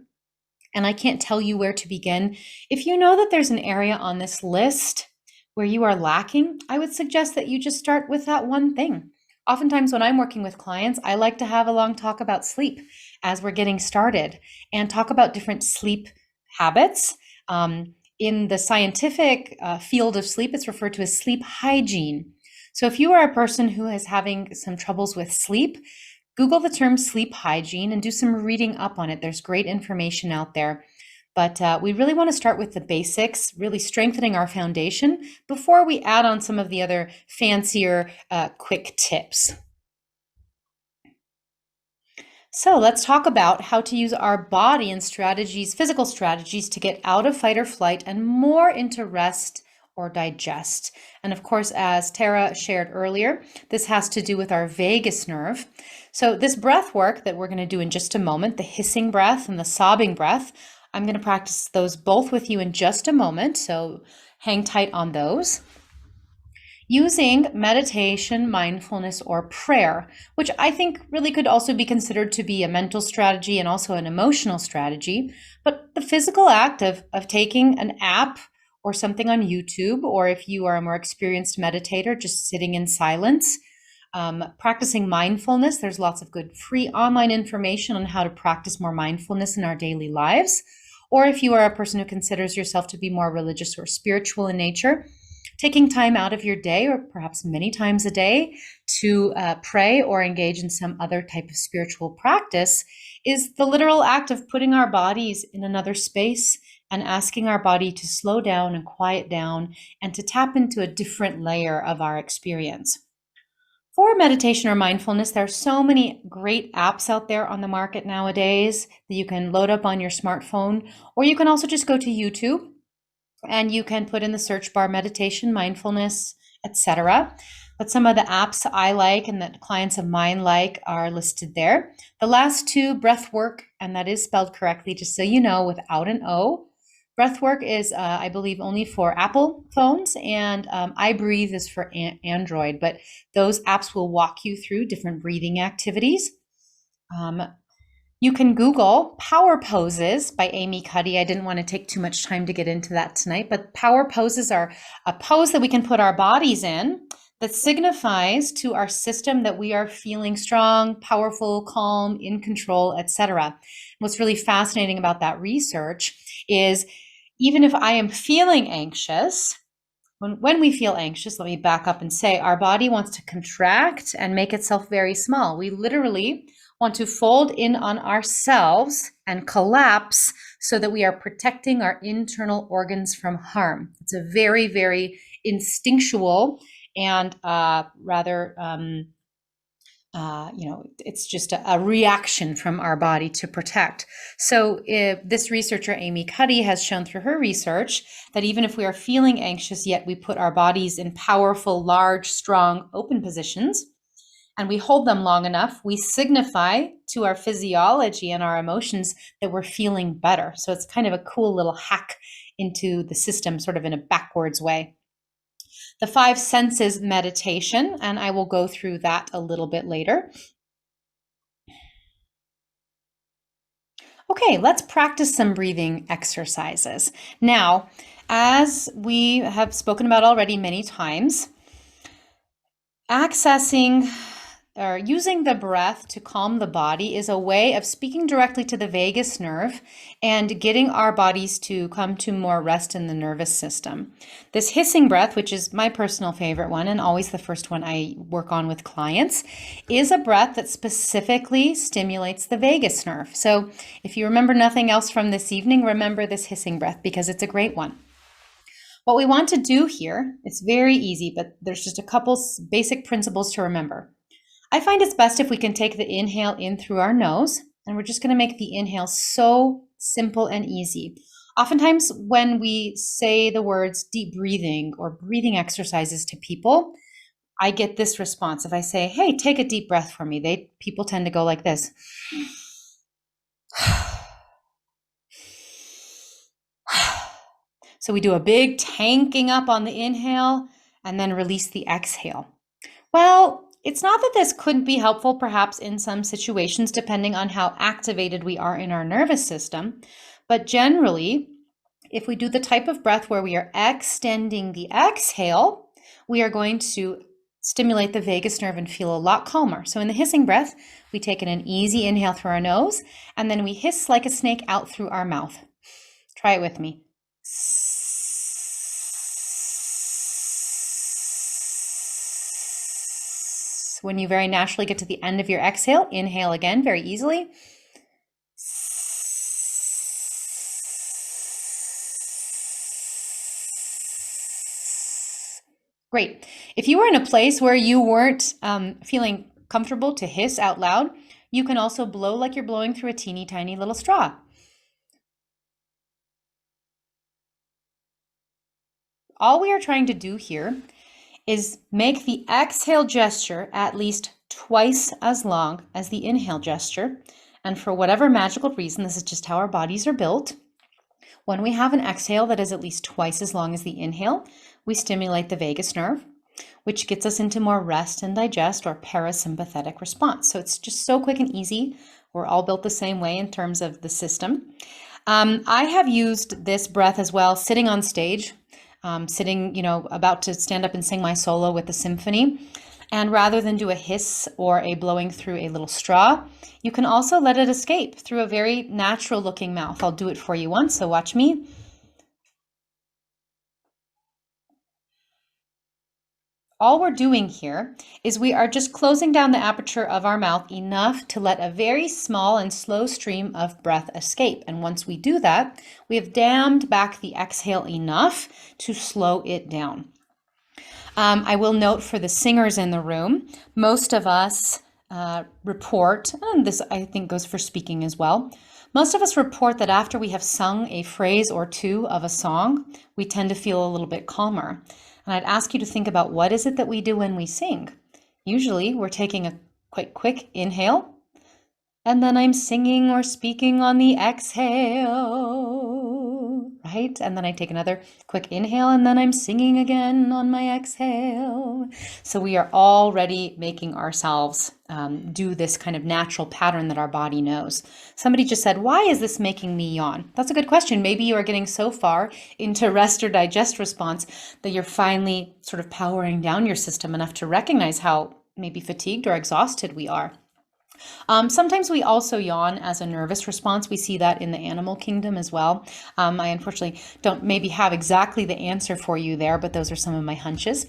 and I can't tell you where to begin, if you know that there's an area on this list where you are lacking, I would suggest that you just start with that one thing. Oftentimes when I'm working with clients, I like to have a long talk about sleep as we're getting started and talk about different sleep habits. In the scientific field of sleep, it's referred to as sleep hygiene. So if you are a person who is having some troubles with sleep, Google the term sleep hygiene and do some reading up on it. There's great information out there. But we really want to start with the basics, really strengthening our foundation before we add on some of the other fancier quick tips. So let's talk about how to use our body and strategies, physical strategies, to get out of fight or flight and more into rest or digest. And of course, as Tara shared earlier, this has to do with our vagus nerve. So this breath work that we're going to do in just a moment, the hissing breath and the sobbing breath, I'm going to practice those both with you in just a moment. So hang tight on those. Using meditation, mindfulness, or prayer, which I think really could also be considered to be a mental strategy and also an emotional strategy. But the physical act of taking an app or something on YouTube, or if you are a more experienced meditator, just sitting in silence, practicing mindfulness. There's lots of good free online information on how to practice more mindfulness in our daily lives. Or if you are a person who considers yourself to be more religious or spiritual in nature, taking time out of your day, or perhaps many times a day, to pray or engage in some other type of spiritual practice is the literal act of putting our bodies in another space and asking our body to slow down and quiet down and to tap into a different layer of our experience. For meditation or mindfulness, there are so many great apps out there on the market nowadays that you can load up on your smartphone, or you can also just go to YouTube and you can put in the search bar meditation, mindfulness, etc. but some of the apps I like and that clients of mine like are listed there. The last two, breath work, and that is spelled correctly, just so you know, without an O. Breathwork is, I believe, only for Apple phones, and iBreathe is for Android, but those apps will walk you through different breathing activities. You can Google Power Poses by Amy Cuddy. I didn't want to take too much time to get into that tonight, but power poses are a pose that we can put our bodies in that signifies to our system that we are feeling strong, powerful, calm, in control, etc. What's really fascinating about that research is even if I am feeling anxious, when we feel anxious, let me back up and say our body wants to contract and make itself very small. We literally want to fold in on ourselves and collapse so that we are protecting our internal organs from harm. It's a very, very instinctual and it's just a reaction from our body to protect. So this researcher, Amy Cuddy, has shown through her research that even if we are feeling anxious, yet we put our bodies in powerful, large, strong, open positions, and we hold them long enough, we signify to our physiology and our emotions that we're feeling better. So it's kind of a cool little hack into the system, sort of in a backwards way. The 5 senses meditation, and I will go through that a little bit later. Okay, let's practice some breathing exercises. Now, as we have spoken about already many times, accessing or using the breath to calm the body is a way of speaking directly to the vagus nerve and getting our bodies to come to more rest in the nervous system. This hissing breath, which is my personal favorite one and always the first one I work on with clients, is a breath that specifically stimulates the vagus nerve. So if you remember nothing else from this evening, remember this hissing breath because it's a great one. What we want to do here, it's very easy, but there's just a couple basic principles to remember. I find it's best if we can take the inhale in through our nose, and we're just going to make the inhale so simple and easy. Oftentimes when we say the words deep breathing or breathing exercises to people, I get this response. If I say, hey, take a deep breath for me, people tend to go like this. So we do a big tanking up on the inhale and then release the exhale. Well, it's not that this couldn't be helpful perhaps in some situations depending on how activated we are in our nervous system, but generally, if we do the type of breath where we are extending the exhale, we are going to stimulate the vagus nerve and feel a lot calmer. So in the hissing breath, we take in an easy inhale through our nose, and then we hiss like a snake out through our mouth. Try it with me. When you very naturally get to the end of your exhale, inhale again very easily. Great. If you were in a place where you weren't feeling comfortable to hiss out loud, you can also blow like you're blowing through a teeny tiny little straw. All we are trying to do here is make the exhale gesture at least twice as long as the inhale gesture. And for whatever magical reason, this is just how our bodies are built. When we have an exhale that is at least twice as long as the inhale, we stimulate the vagus nerve, which gets us into more rest and digest or parasympathetic response. So it's just so quick and easy. We're all built the same way in terms of the system. I have used this breath as well sitting on stage. Sitting, about to stand up and sing my solo with the symphony. And rather than do a hiss or a blowing through a little straw, you can also let it escape through a very natural looking mouth. I'll do it for you once, so watch me. All we're doing here is we are just closing down the aperture of our mouth enough to let a very small and slow stream of breath escape. And once we do that, we have dammed back the exhale enough to slow it down. I will note for the singers in the room, most of us report, and this I think goes for speaking as well, most of us report that after we have sung a phrase or two of a song, we tend to feel a little bit calmer. And I'd ask you to think about what is it that we do when we sing. Usually we're taking a quick inhale, and then I'm singing or speaking on the exhale, right? And then I take another quick inhale, and then I'm singing again on my exhale. So we are already making ourselves do this kind of natural pattern that our body knows. Somebody just said, why is this making me yawn? That's a good question. Maybe you are getting so far into rest or digest response that you're finally sort of powering down your system enough to recognize how maybe fatigued or exhausted we are. Sometimes we also yawn as a nervous response. We see that in the animal kingdom as well. I unfortunately don't maybe have exactly the answer for you there, but those are some of my hunches.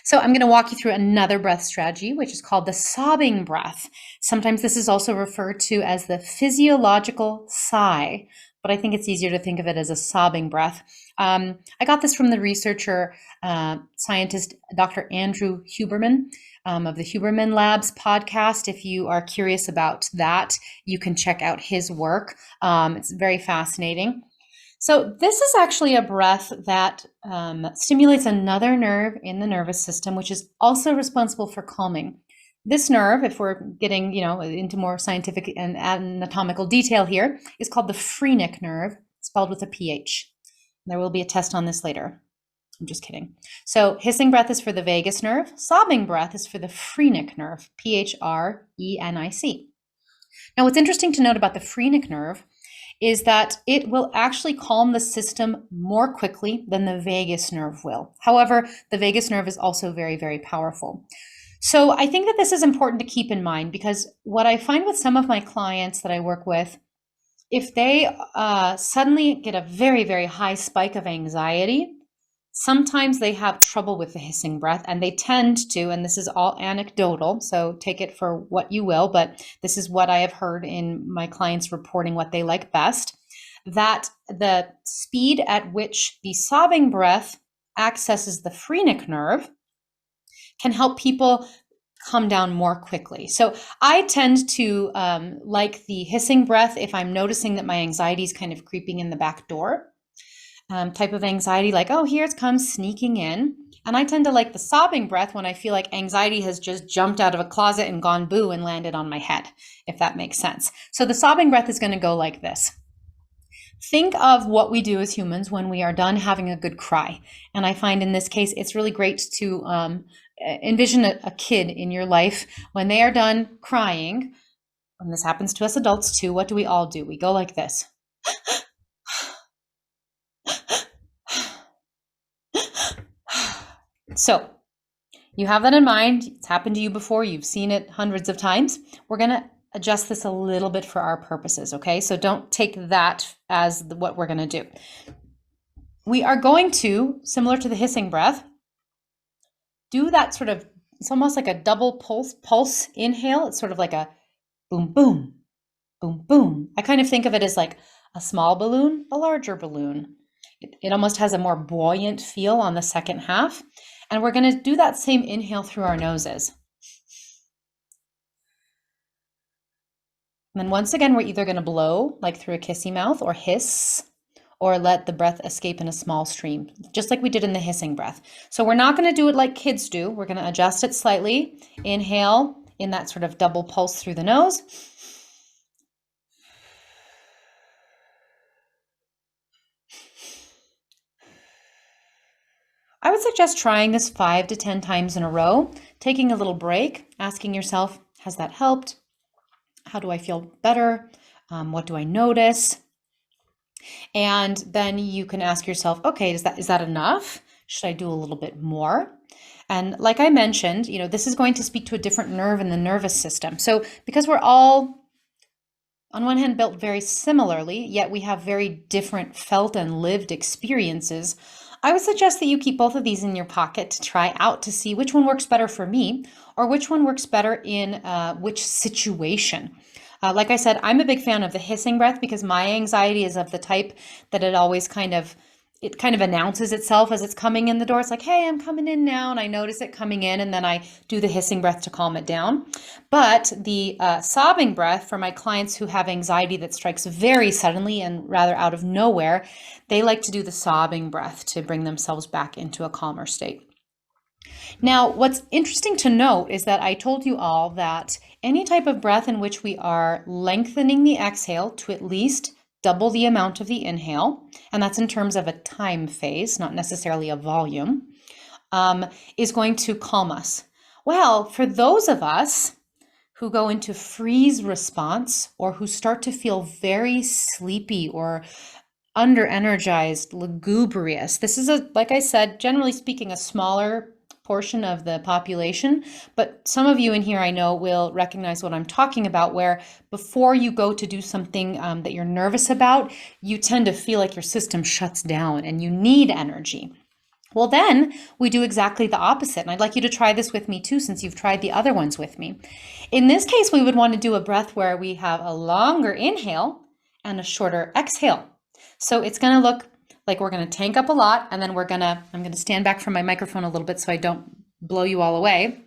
So I'm going to walk you through another breath strategy, which is called the sobbing breath. Sometimes this is also referred to as the physiological sigh, but I think it's easier to think of it as a sobbing breath. I got this from the researcher, scientist, Dr. Andrew Huberman, of the Huberman Labs podcast. If you are curious about that, you can check out his work. It's very fascinating. So this is actually a breath that stimulates another nerve in the nervous system, which is also responsible for calming. This nerve, if we're getting into more scientific and anatomical detail here, is called the phrenic nerve, spelled with a PH. There will be a test on this later. I'm just kidding. So hissing breath is for the vagus nerve. Sobbing breath is for the phrenic nerve, PHRENIC. Now, what's interesting to note about the phrenic nerve is that it will actually calm the system more quickly than the vagus nerve will. However, the vagus nerve is also very, very powerful. So I think that this is important to keep in mind, because what I find with some of my clients that I work with, if they suddenly get a very, very high spike of anxiety, sometimes they have trouble with the hissing breath, and they tend to, and this is all anecdotal, so take it for what you will, but this is what I have heard in my clients reporting what they like best, that the speed at which the sobbing breath accesses the phrenic nerve can help people come down more quickly. So I tend to like the hissing breath if I'm noticing that my anxiety is kind of creeping in the back door. Type of anxiety, like, oh, here it comes sneaking in. And I tend to like the sobbing breath when I feel like anxiety has just jumped out of a closet and gone boo and landed on my head, if that makes sense. So the sobbing breath is going to go like this. Think of what we do as humans when we are done having a good cry. And I find in this case, it's really great to envision a kid in your life when they are done crying. And this happens to us adults too. What do we all do? We go like this. So you have that in mind. It's happened to you before. You've seen it hundreds of times. We're going to adjust this a little bit for our purposes, okay? So don't take that as what we're going to do. We are going to, similar to the hissing breath, do that sort of, it's almost like a double pulse inhale. It's sort of like a boom, boom, boom, boom. I kind of think of it as like a small balloon, a larger balloon. It almost has a more buoyant feel on the second half. And we're going to do that same inhale through our noses. And then once again, we're either going to blow like through a kissy mouth or hiss, or let the breath escape in a small stream, just like we did in the hissing breath. So we're not going to do it like kids do. We're going to adjust it slightly. Inhale in that sort of double pulse through the nose. I would suggest trying this 5 to 10 times in a row, taking a little break, asking yourself, has that helped? How do I feel better? What do I notice? And then you can ask yourself, okay, is that enough? Should I do a little bit more? And like I mentioned, this is going to speak to a different nerve in the nervous system. So because we're all, on one hand, built very similarly, yet we have very different felt and lived experiences, I would suggest that you keep both of these in your pocket to try out to see which one works better for me, or which one works better in which situation. Like I said, I'm a big fan of the hissing breath because my anxiety is of the type that it always kind of it kind of announces itself as it's coming in the door. It's like, hey, I'm coming in now. And I notice it coming in, and then I do the hissing breath to calm it down. But the sobbing breath, for my clients who have anxiety that strikes very suddenly and rather out of nowhere, they like to do the sobbing breath to bring themselves back into a calmer state. Now, what's interesting to note is that I told you all that any type of breath in which we are lengthening the exhale to at least double the amount of the inhale, and that's in terms of a time phase, not necessarily a volume, is going to calm us. Well, for those of us who go into freeze response or who start to feel very sleepy or under-energized, lugubrious, this is, like I said, generally speaking, a smaller portion of the population, but some of you in here I know will recognize what I'm talking about, where before you go to do something that you're nervous about, you tend to feel like your system shuts down and you need energy. Well, then we do exactly the opposite. And I'd like you to try this with me too, since you've tried the other ones with me. In this case, we would want to do a breath where we have a longer inhale and a shorter exhale. So it's going to look like we're going to tank up a lot, and then I'm going to stand back from my microphone a little bit so I don't blow you all away.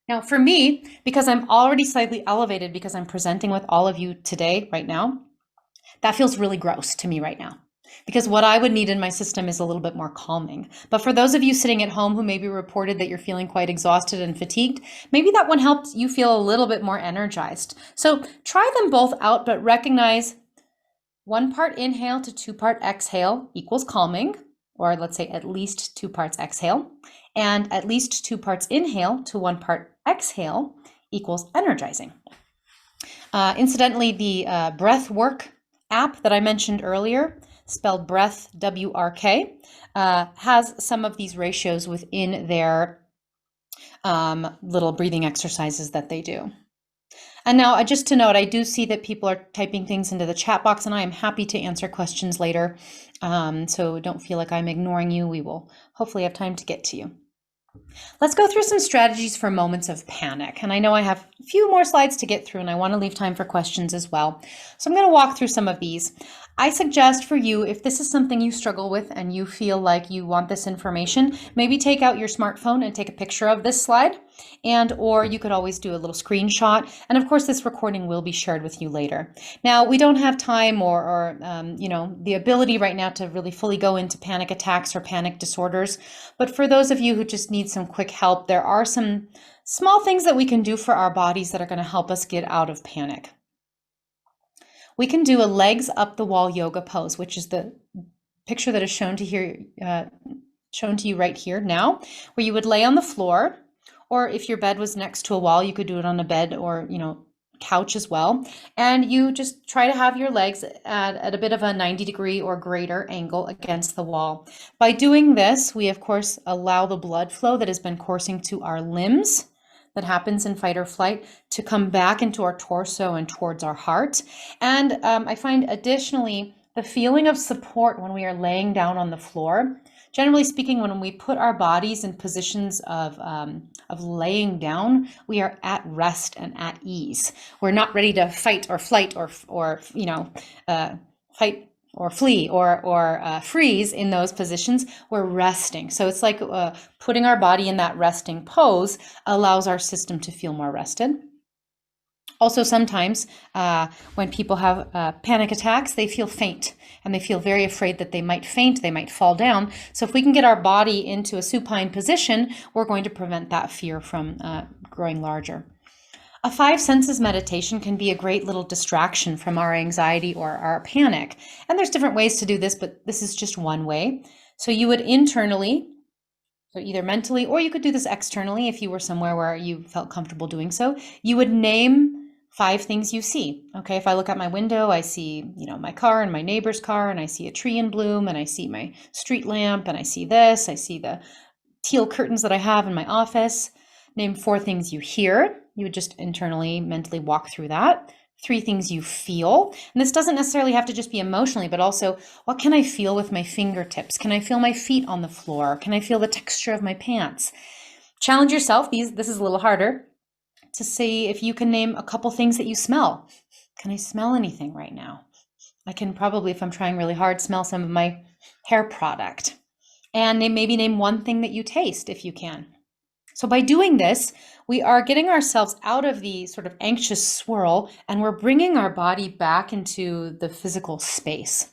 Now for me, because I'm already slightly elevated because I'm presenting with all of you today, right now, that feels really gross to me right now. Because what I would need in my system is a little bit more calming. But for those of you sitting at home who maybe reported that you're feeling quite exhausted and fatigued, maybe that one helps you feel a little bit more energized. So try them both out, but recognize 1 part inhale to 2 part exhale equals calming, or let's say at least 2 parts exhale, and at least 2 parts inhale to 1 part exhale equals energizing. Incidentally, the breath work app that I mentioned earlier, spelled breath, WRK, has some of these ratios within their little breathing exercises that they do. And now, just to note, I do see that people are typing things into the chat box, and I am happy to answer questions later. So don't feel like I'm ignoring you. We will hopefully have time to get to you. Let's go through some strategies for moments of panic. And I know I have a few more slides to get through, and I want to leave time for questions as well. So I'm going to walk through some of these. I suggest for you, if this is something you struggle with and you feel like you want this information, maybe take out your smartphone and take a picture of this slide, or you could always do a little screenshot. And of course, this recording will be shared with you later. Now, we don't have time or the ability right now to really fully go into panic attacks or panic disorders. But for those of you who just need some quick help, there are some small things that we can do for our bodies that are going to help us get out of panic. We can do a legs up the wall yoga pose, which is the picture that is shown to you right here now, where you would lay on the floor, or if your bed was next to a wall, you could do it on a bed or couch as well. And you just try to have your legs at a bit of a 90-degree or greater angle against the wall. By doing this, we of course allow the blood flow that has been coursing to our limbs, that happens in fight or flight, to come back into our torso and towards our heart. And I find additionally, the feeling of support when we are laying down on the floor, generally speaking, when we put our bodies in positions of laying down, we are at rest and at ease. We're not ready to fight or flight or fight or flee or freeze in those positions. We're resting. So it's like putting our body in that resting pose allows our system to feel more rested. Also, sometimes when people have panic attacks, they feel faint and they feel very afraid that they might faint, they might fall down. So if we can get our body into a supine position, we're going to prevent that fear from growing larger. A 5 senses meditation can be a great little distraction from our anxiety or our panic. And there's different ways to do this, but this is just one way. So you would internally, so either mentally, or you could do this externally if you were somewhere where you felt comfortable doing so, you would name 5 things you see. Okay, if I look out my window, I see, my car and my neighbor's car, and I see a tree in bloom, and I see my street lamp, and I see this, I see the teal curtains that I have in my office. Name 4 things you hear. You would just internally, mentally walk through that. 3 things you feel. And this doesn't necessarily have to just be emotionally, but also, what can I feel with my fingertips? Can I feel my feet on the floor? Can I feel the texture of my pants? Challenge yourself. This is a little harder. to see if you can name a couple things that you smell. Can I smell anything right now? I can probably, if I'm trying really hard, smell some of my hair product. And maybe name one thing that you taste if you can. So by doing this, we are getting ourselves out of the sort of anxious swirl, and we're bringing our body back into the physical space.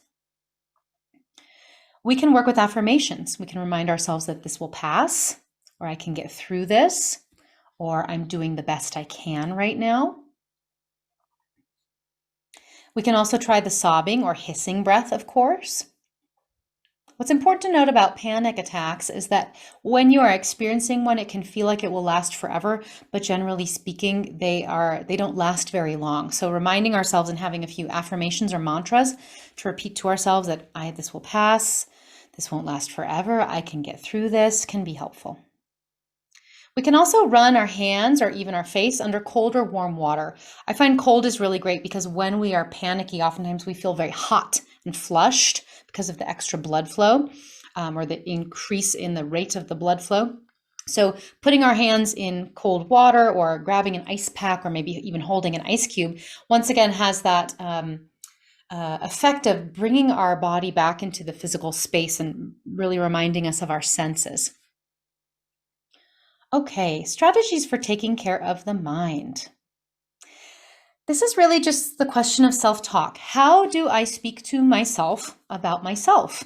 We can work with affirmations. We can remind ourselves that this will pass, or I can get through this, or I'm doing the best I can right now. We can also try the sobbing or hissing breath, of course. What's important to note about panic attacks is that when you are experiencing one, it can feel like it will last forever, but generally speaking, they don't last very long. So reminding ourselves and having a few affirmations or mantras to repeat to ourselves that this will pass, this won't last forever, I can get through this, can be helpful. We can also run our hands or even our face under cold or warm water. I find cold is really great because when we are panicky, oftentimes we feel very hot and flushed because of the extra blood flow or the increase in the rate of the blood flow. So putting our hands in cold water or grabbing an ice pack or maybe even holding an ice cube, once again has that effect of bringing our body back into the physical space and really reminding us of our senses. Okay, strategies for taking care of the mind. This is really just the question of self-talk. How do I speak to myself about myself?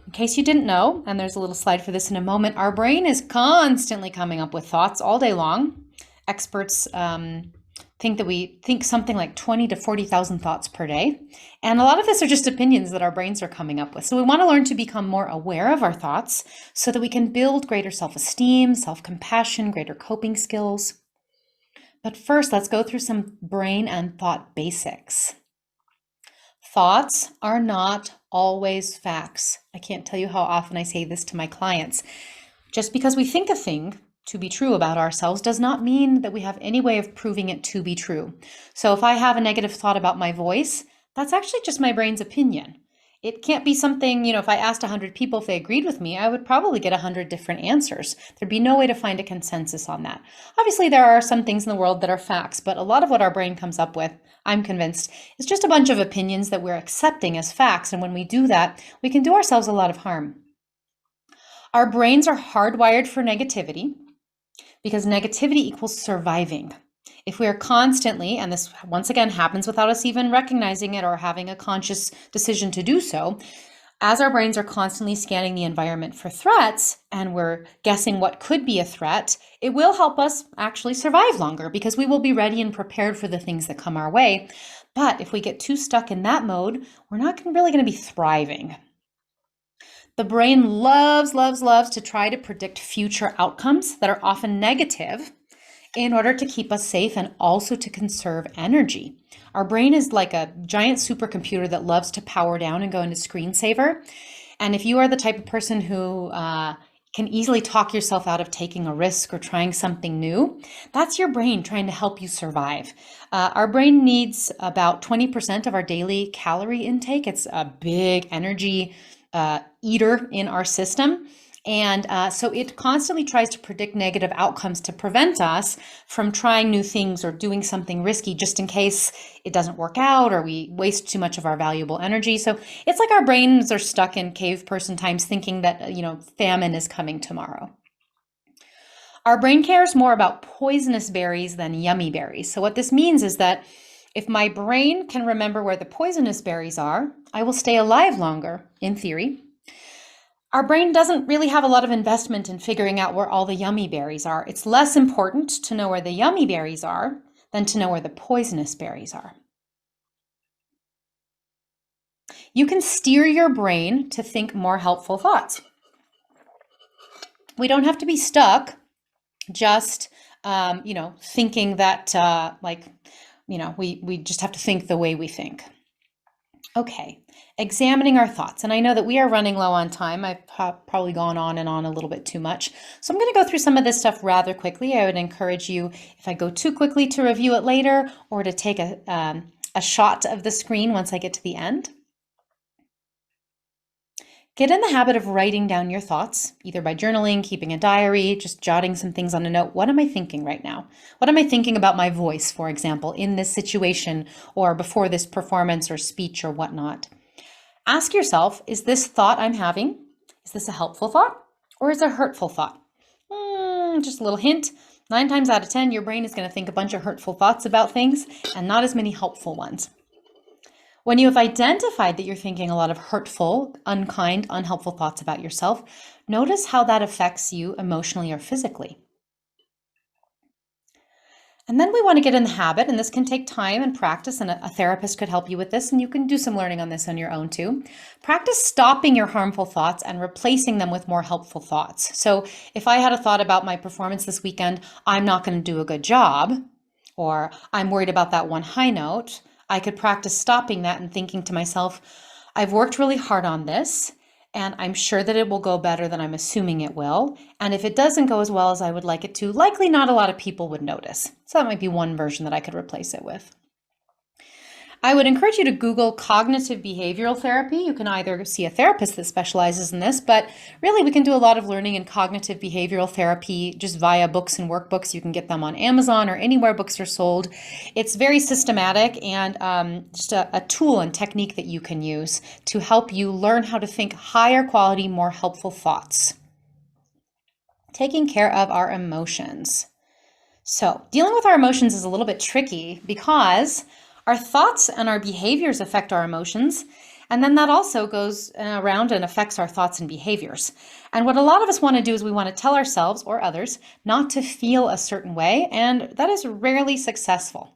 In case you didn't know, and there's a little slide for this in a moment, our brain is constantly coming up with thoughts all day long. Experts think that we think something like 20 to 40,000 thoughts per day. And a lot of this are just opinions that our brains are coming up with. So we want to learn to become more aware of our thoughts so that we can build greater self-esteem, self-compassion, greater coping skills. But first, let's go through some brain and thought basics. Thoughts are not always facts. I can't tell you how often I say this to my clients. Just because we think a thing to be true about ourselves does not mean that we have any way of proving it to be true. So if I have a negative thought about my voice, that's actually just my brain's opinion. It can't be something, if I asked 100 people if they agreed with me, I would probably get 100 different answers. There'd be no way to find a consensus on that. Obviously, there are some things in the world that are facts, but a lot of what our brain comes up with, I'm convinced, is just a bunch of opinions that we're accepting as facts. And when we do that, we can do ourselves a lot of harm. Our brains are hardwired for negativity because negativity equals surviving. If we are constantly, and this once again happens without us even recognizing it or having a conscious decision to do so, as our brains are constantly scanning the environment for threats and we're guessing what could be a threat, it will help us actually survive longer because we will be ready and prepared for the things that come our way. But if we get too stuck in that mode, we're not really going to be thriving. The brain loves to try to predict future outcomes that are often negative in order to keep us safe and also to conserve energy. Our brain is like a giant supercomputer that loves to power down and go into screensaver. And if you are the type of person who can easily talk yourself out of taking a risk or trying something new, that's your brain trying to help you survive. Our brain needs about 20% of our daily calorie intake. It's a big energy eater in our system. And so it constantly tries to predict negative outcomes to prevent us from trying new things or doing something risky just in case it doesn't work out or we waste too much of our valuable energy. So it's like our brains are stuck in cave person times thinking that, famine is coming tomorrow. Our brain cares more about poisonous berries than yummy berries. So what this means is that if my brain can remember where the poisonous berries are, I will stay alive longer, in theory. Our brain doesn't really have a lot of investment in figuring out where all the yummy berries are. It's less important to know where the yummy berries are than to know where the poisonous berries are. You can steer your brain to think more helpful thoughts. We don't have to be stuck just, thinking that, we just have to think the way we think. Okay, examining our thoughts. And I know that we are running low on time. I've probably gone on and on a little bit too much. So I'm going to go through some of this stuff rather quickly. I would encourage you, if I go too quickly, to review it later or to take a shot of the screen once I get to the end. Get in the habit of writing down your thoughts, either by journaling, keeping a diary, just jotting some things on a note. What am I thinking right now? What am I thinking about my voice, for example, in this situation or before this performance or speech or whatnot? Ask yourself, is this thought I'm having, is this a helpful thought or is it a hurtful thought? Just a little hint, 9 times out of 10, your brain is going to think a bunch of hurtful thoughts about things and not as many helpful ones. When you have identified that you're thinking a lot of hurtful, unkind, unhelpful thoughts about yourself, notice how that affects you emotionally or physically. And then we want to get in the habit, and this can take time and practice, and a therapist could help you with this, and you can do some learning on this on your own too. Practice stopping your harmful thoughts and replacing them with more helpful thoughts. So if I had a thought about my performance this weekend, I'm not going to do a good job, or I'm worried about that one high note, I could practice stopping that and thinking to myself, I've worked really hard on this, and I'm sure that it will go better than I'm assuming it will. And if it doesn't go as well as I would like it to, likely not a lot of people would notice. So that might be one version that I could replace it with. I would encourage you to Google cognitive behavioral therapy. You can either see a therapist that specializes in this, but really we can do a lot of learning in cognitive behavioral therapy just via books and workbooks. You can get them on Amazon or anywhere books are sold. It's very systematic and just a tool and technique that you can use to help you learn how to think higher quality, more helpful thoughts. Taking care of our emotions. So dealing with our emotions is a little bit tricky because our thoughts and our behaviors affect our emotions, and then that also goes around and affects our thoughts and behaviors. And what a lot of us want to do is we want to tell ourselves or others not to feel a certain way, and that is rarely successful.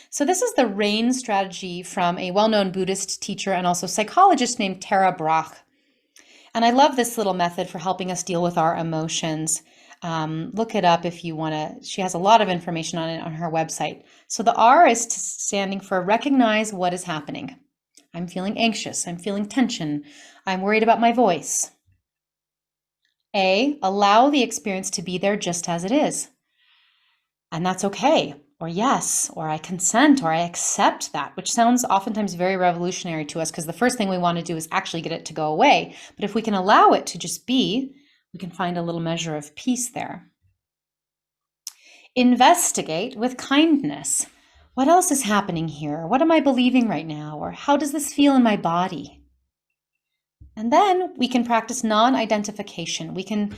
So this is the RAIN strategy from a well-known Buddhist teacher and also psychologist named Tara Brach. And I love this little method for helping us deal with our emotions. Look it up if you want to. She has a lot of information on it on her website. So the R is standing for recognize what is happening. I'm feeling anxious. I'm feeling tension. I'm worried about my voice. A, allow the experience to be there just as it is. And that's okay. Or yes, or I consent, or I accept that, which sounds oftentimes very revolutionary to us because the first thing we want to do is actually get it to go away. But if we can allow it to just be, we can find a little measure of peace there. Investigate with kindness. What else is happening here? What am I believing right now? Or how does this feel in my body? And then we can practice non-identification. We can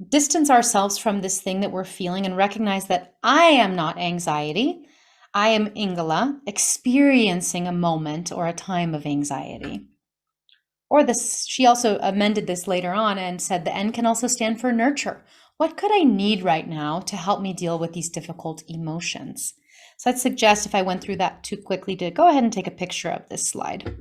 distance ourselves from this thing that we're feeling and recognize that I am not anxiety. I am Ingela, experiencing a moment or a time of anxiety. Or this, she also amended this later on and said the N can also stand for nurture. What could I need right now to help me deal with these difficult emotions? So I'd suggest if I went through that too quickly to go ahead and take a picture of this slide.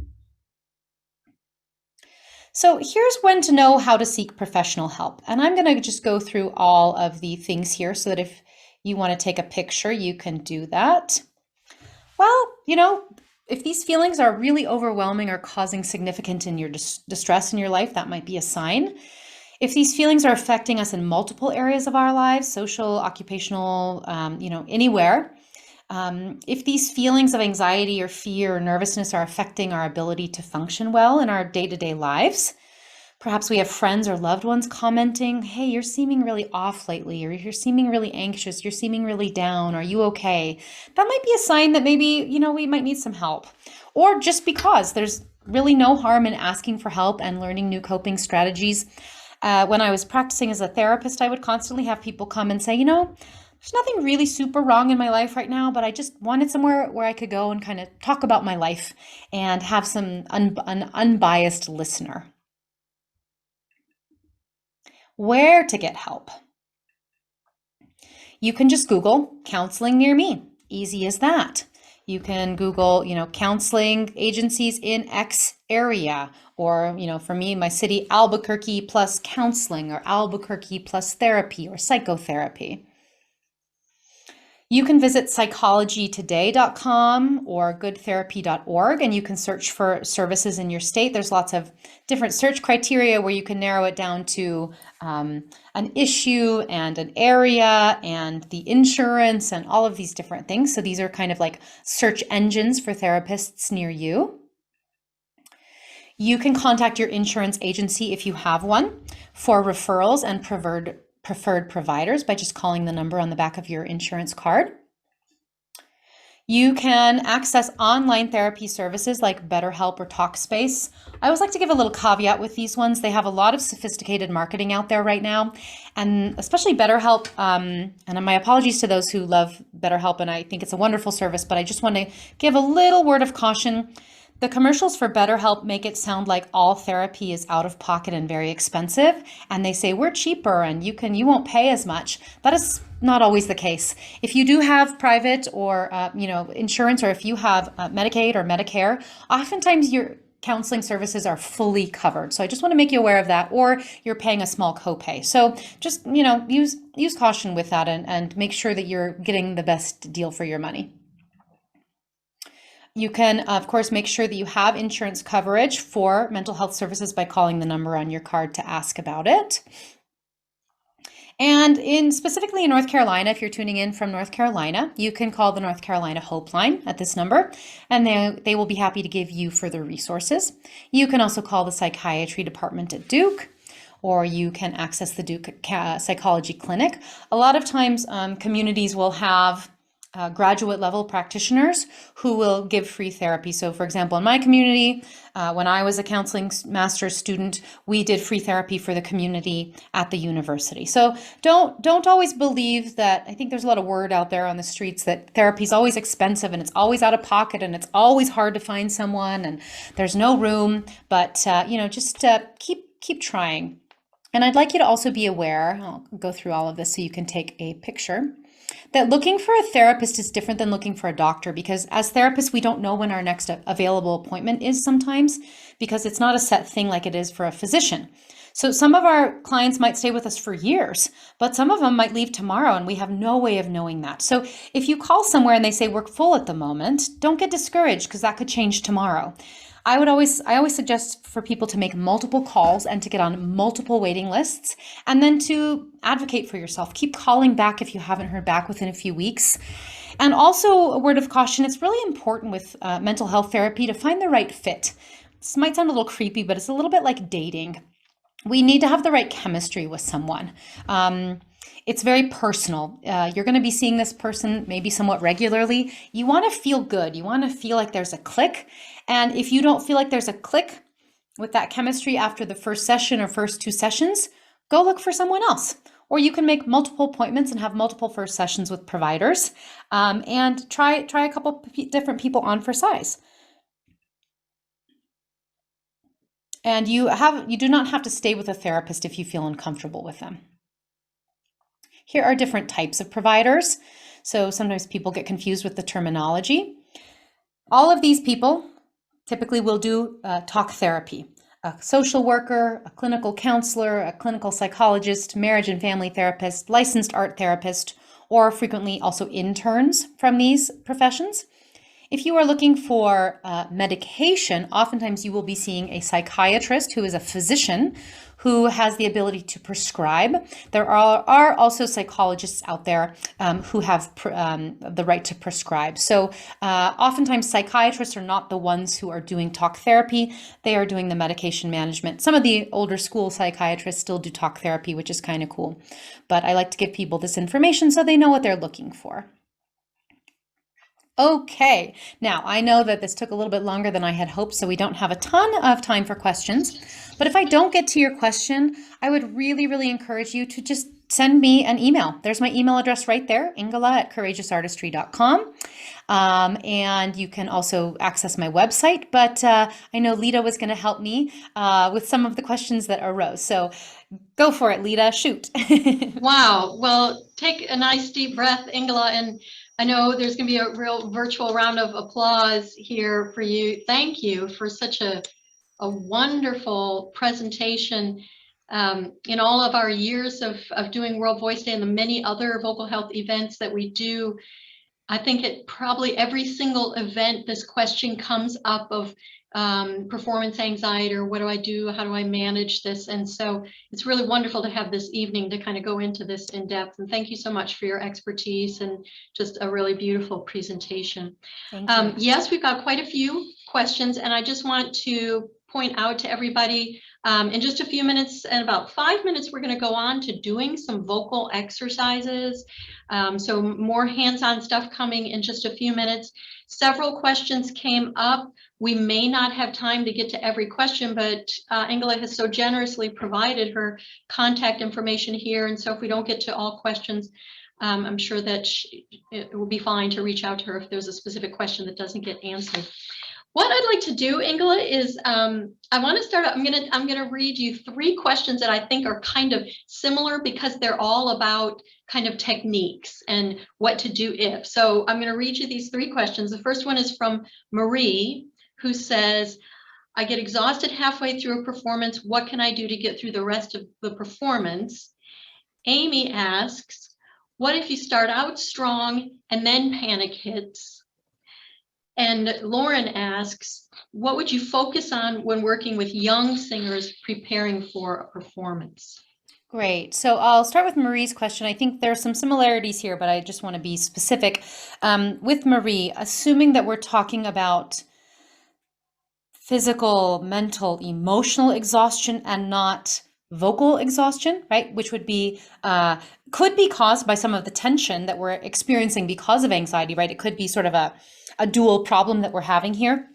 So here's when to know how to seek professional help. And I'm going to just go through all of the things here so that if you want to take a picture, you can do that. Well, if these feelings are really overwhelming or causing significant in your distress in your life, that might be a sign. If these feelings are affecting us in multiple areas of our lives, social, occupational, anywhere, if these feelings of anxiety or fear or nervousness are affecting our ability to function well in our day-to-day lives, perhaps we have friends or loved ones commenting, hey, you're seeming really off lately, or you're seeming really anxious, you're seeming really down, are you okay? That might be a sign that maybe, we might need some help. Or just because there's really no harm in asking for help and learning new coping strategies. When I was practicing as a therapist, I would constantly have people come and say, there's nothing really super wrong in my life right now, but I just wanted somewhere where I could go and kind of talk about my life and have an unbiased listener. Where to get help? You can just Google counseling near me. Easy as that. You can Google, counseling agencies in X area, or, for me, my city, Albuquerque plus counseling, or Albuquerque plus therapy or psychotherapy. You can visit psychologytoday.com or goodtherapy.org, and you can search for services in your state. There's lots of different search criteria where you can narrow it down to an issue and an area and the insurance and all of these different things. So these are kind of like search engines for therapists near you. You can contact your insurance agency if you have one for referrals and preferred providers by just calling the number on the back of your insurance card. You can access online therapy services like BetterHelp or TalkSpace. I always like to give a little caveat with these ones. They have a lot of sophisticated marketing out there right now, and especially BetterHelp. And my apologies to those who love BetterHelp, and I think it's a wonderful service, but I just want to give a little word of caution. The commercials for BetterHelp make it sound like all therapy is out of pocket and very expensive, and they say we're cheaper and you won't pay as much. That is not always the case. If you do have private or insurance, or if you have Medicaid or Medicare, oftentimes your counseling services are fully covered. So I just want to make you aware of that, or you're paying a small copay. So just use caution with that and make sure that you're getting the best deal for your money. You can, of course, make sure that you have insurance coverage for mental health services by calling the number on your card to ask about it. And specifically in North Carolina, if you're tuning in from North Carolina, you can call the North Carolina Hope Line at this number, and they will be happy to give you further resources. You can also call the psychiatry department at Duke, or you can access the Duke Psychology Clinic. A lot of times communities will have graduate level practitioners who will give free therapy. So for example, in my community, when I was a counseling master's student, we did free therapy for the community at the university. So don't always believe that. I think there's a lot of word out there on the streets that therapy is always expensive and it's always out of pocket and it's always hard to find someone and there's no room, but just keep trying. And I'd like you to also be aware, I'll go through all of this so you can take a picture, that looking for a therapist is different than looking for a doctor, because as therapists, we don't know when our next available appointment is sometimes, because it's not a set thing like it is for a physician. So some of our clients might stay with us for years, but some of them might leave tomorrow and we have no way of knowing that. So if you call somewhere and they say we're full at the moment, don't get discouraged because that could change tomorrow. I always suggest for people to make multiple calls and to get on multiple waiting lists, and then to advocate for yourself. Keep calling back if you haven't heard back within a few weeks. And also a word of caution, it's really important with mental health therapy to find the right fit. This might sound a little creepy, but it's a little bit like dating. We need to have the right chemistry with someone. It's very personal. You're going to be seeing this person maybe somewhat regularly. You want to feel good. You want to feel like there's a click. And if you don't feel like there's a click with that chemistry after the first session or first 2 sessions, go look for someone else. Or you can make multiple appointments and have multiple first sessions with providers, and try a couple different people on for size. And you do not have to stay with a therapist if you feel uncomfortable with them. Here are different types of providers. So sometimes people get confused with the terminology. All of these people typically will do talk therapy. A social worker, a clinical counselor, a clinical psychologist, marriage and family therapist, licensed art therapist, or frequently also interns from these professions. If you are looking for medication, oftentimes you will be seeing a psychiatrist who is a physician who has the ability to prescribe. There are also psychologists out there who have the right to prescribe. So oftentimes psychiatrists are not the ones who are doing talk therapy. They are doing the medication management. Some of the older school psychiatrists still do talk therapy, which is kind of cool. But I like to give people this information so they know what they're looking for. Okay, now I know that this took a little bit longer than I had hoped, so we don't have a ton of time for questions. But if I don't get to your question, I would really, really encourage you to just send me an email. There's my email address right there, ingela@courageousartistry.com. And you can also access my website, but I know Lita was going to help me with some of the questions that arose. So go for it, Lita, shoot. Wow. Well, take a nice deep breath, Ingela, and I know there's going to be a real virtual round of applause here for you. Thank you for such a wonderful presentation. In all of our years of doing World Voice Day and the many other vocal health events that we do, I think at probably every single event, this question comes up of performance anxiety, or what do I do? How do I manage this? And so it's really wonderful to have this evening to kind of go into this in depth. And thank you so much for your expertise and just a really beautiful presentation. Thank you. Yes, we've got quite a few questions, and I just want to point out to everybody, in just a few minutes, in about 5 minutes, we're going to go on to doing some vocal exercises. So more hands-on stuff coming in just a few minutes. Several questions came up. We may not have time to get to every question, but Ingela has so generously provided her contact information here. And so if we don't get to all questions, I'm sure that it will be fine to reach out to her if there's a specific question that doesn't get answered. What I'd like to do, Ingela, is I want to start out. I'm gonna read you 3 questions that I think are kind of similar because they're all about kind of techniques and what to do if. So I'm going to read you these 3 questions. The first one is from Marie, who says, I get exhausted halfway through a performance. What can I do to get through the rest of the performance? Amy asks, what if you start out strong and then panic hits? And Lauren asks, what would you focus on when working with young singers preparing for a performance? Great. So I'll start with Marie's question. I think there are some similarities here, but I just want to be specific. With Marie, assuming that we're talking about physical, mental, emotional exhaustion and not vocal exhaustion, right? Which would be, could be caused by some of the tension that we're experiencing because of anxiety, right? It could be sort of a dual problem that we're having here.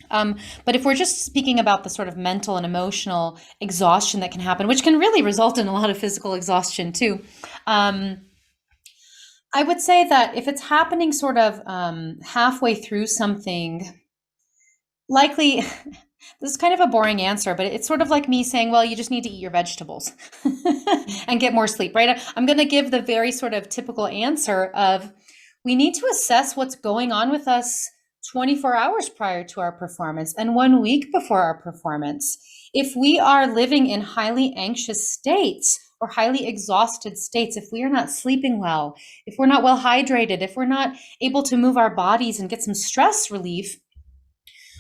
But if we're just speaking about the sort of mental and emotional exhaustion that can happen, which can really result in a lot of physical exhaustion too, I would say that if it's happening sort of halfway through something, likely, this is kind of a boring answer, but it's sort of like me saying, well, you just need to eat your vegetables and get more sleep, right? I'm going to give the very sort of typical answer of we need to assess what's going on with us 24 hours prior to our performance and 1 week before our performance. If we are living in highly anxious states or highly exhausted states, if we are not sleeping well, if we're not well hydrated, if we're not able to move our bodies and get some stress relief,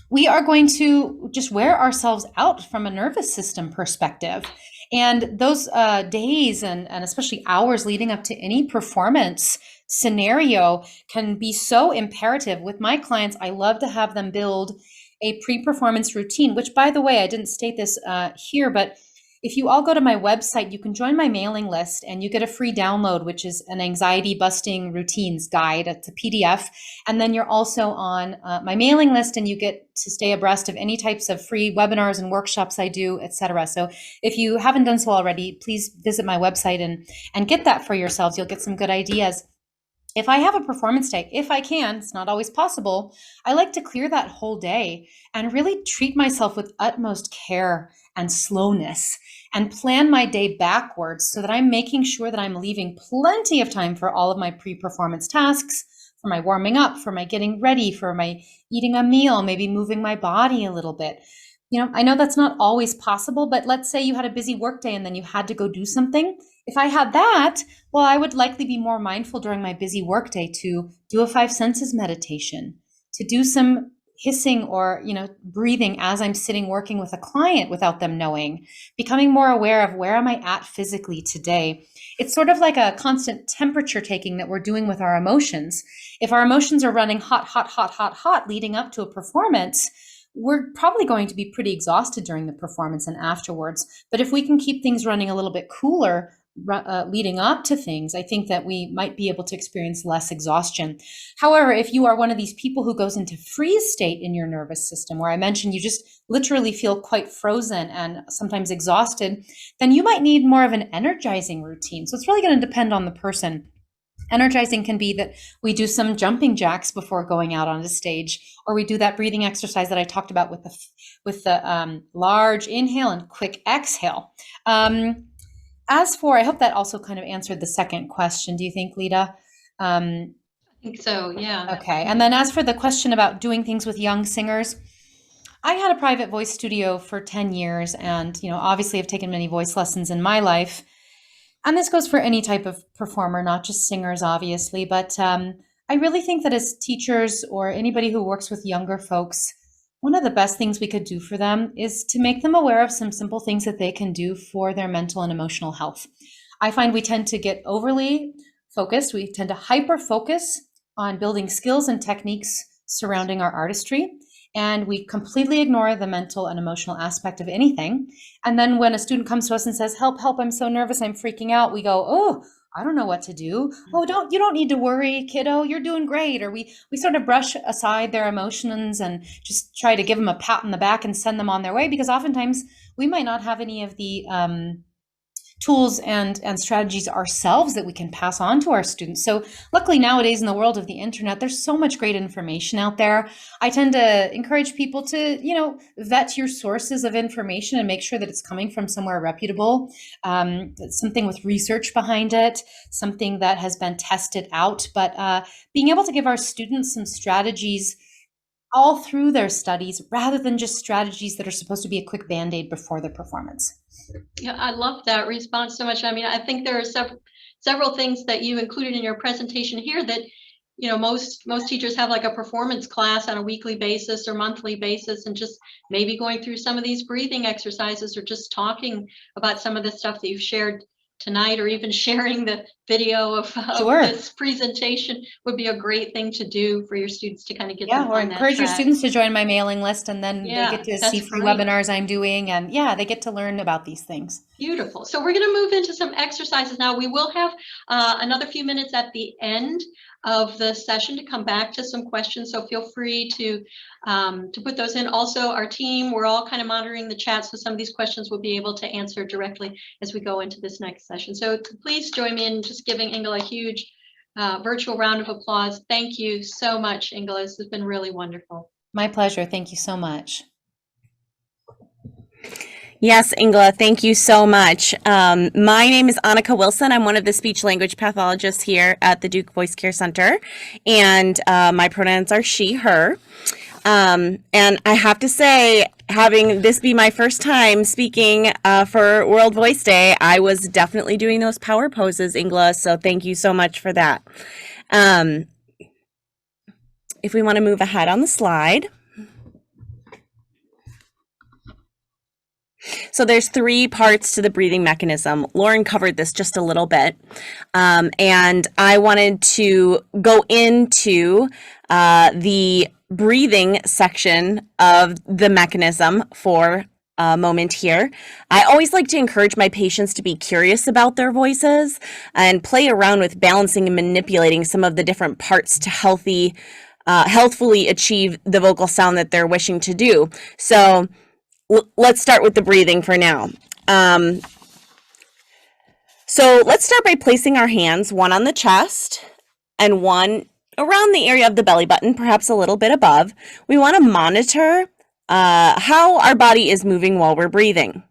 we are going to just wear ourselves out from a nervous system perspective. And those days and especially hours leading up to any performance scenario can be so imperative. With my clients, I love to have them build a pre-performance routine, which, by the way, I didn't state this here, but if you all go to my website, you can join my mailing list and you get a free download, which is an anxiety busting routines guide. It's a PDF. And then you're also on my mailing list and you get to stay abreast of any types of free webinars and workshops I do, etc. So if you haven't done so already, please visit my website and get that for yourselves. You'll get some good ideas. If I have a performance day, if I can, it's not always possible, I like to clear that whole day and really treat myself with utmost care and slowness and plan my day backwards so that I'm making sure that I'm leaving plenty of time for all of my pre-performance tasks, for my warming up, for my getting ready, for my eating a meal, maybe moving my body a little bit. You know, I know that's not always possible, but let's say you had a busy workday and then you had to go do something. If I had that, well, I would likely be more mindful during my busy workday to do a 5 senses meditation, to do some hissing or, breathing as I'm sitting working with a client without them knowing, becoming more aware of where am I at physically today. It's sort of like a constant temperature taking that we're doing with our emotions. If our emotions are running hot, hot, hot, hot, hot leading up to a performance, we're probably going to be pretty exhausted during the performance and afterwards. But if we can keep things running a little bit cooler leading up to things, I think that we might be able to experience less exhaustion. However, if you are one of these people who goes into freeze state in your nervous system, where I mentioned you just literally feel quite frozen and sometimes exhausted, then you might need more of an energizing routine. So it's really going to depend on the person. Energizing can be that we do some jumping jacks before going out on the stage, or we do that breathing exercise that I talked about with the large inhale and quick exhale. As for, I hope that also kind of answered the second question. Do you think, Lita? I think so, yeah. Okay. And then as for the question about doing things with young singers, I had a private voice studio for 10 years and, obviously I've taken many voice lessons in my life. And this goes for any type of performer, not just singers, obviously. But I really think that as teachers or anybody who works with younger folks, one of the best things we could do for them is to make them aware of some simple things that they can do for their mental and emotional health. I find we tend to get overly focused. We tend to hyper focus on building skills and techniques surrounding our artistry. And we completely ignore the mental and emotional aspect of anything. And then when a student comes to us and says, help, help, I'm so nervous, I'm freaking out, we go, oh, I don't know what to do. Oh, you don't need to worry, kiddo, you're doing great. Or we sort of brush aside their emotions and just try to give them a pat on the back and send them on their way, because oftentimes we might not have any of the tools and strategies ourselves that we can pass on to our students. So luckily nowadays in the world of the internet, there's so much great information out there. I tend to encourage people to, vet your sources of information and make sure that it's coming from somewhere reputable, something with research behind it, something that has been tested out. But being able to give our students some strategies all through their studies rather than just strategies that are supposed to be a quick Band-Aid before the performance. Yeah, I love that response so much. I mean, I think there are several things that you included in your presentation here that, most teachers have like a performance class on a weekly basis or monthly basis, and just maybe going through some of these breathing exercises or just talking about some of the stuff that you've shared tonight, or even sharing the video of this presentation would be a great thing to do for your students to kind of get them on that track. Or encourage your students to join my mailing list, and then they get to see free webinars I'm doing, and they get to learn about these things. Beautiful. So we're going to move into some exercises now. We will have another few minutes at the end of the session to come back to some questions, so feel free to put those in. Also, our team, we're all kind of monitoring the chat, so some of these questions we'll be able to answer directly as we go into this next session. So please join me in just giving Ingela a huge virtual round of applause. Thank you so much, Ingela. This has been really wonderful. My pleasure. Thank you so much. Yes, Ingela, thank you so much. My name is Annika Wilson. I'm one of the speech language pathologists here at the Duke Voice Care Center, and my pronouns are she, her. And I have to say, having this be my first time speaking for World Voice Day, I was definitely doing those power poses, Ingela, so thank you so much for that. If we want to move ahead on the slide. So there's 3 parts to the breathing mechanism. Lauren covered this just a little bit, and I wanted to go into the breathing section of the mechanism for a moment here. I always like to encourage my patients to be curious about their voices and play around with balancing and manipulating some of the different parts to healthfully achieve the vocal sound that they're wishing to do. So let's start with the breathing for now. So let's start by placing our hands, one on the chest and one around the area of the belly button, perhaps a little bit above. We want to monitor how our body is moving while we're breathing.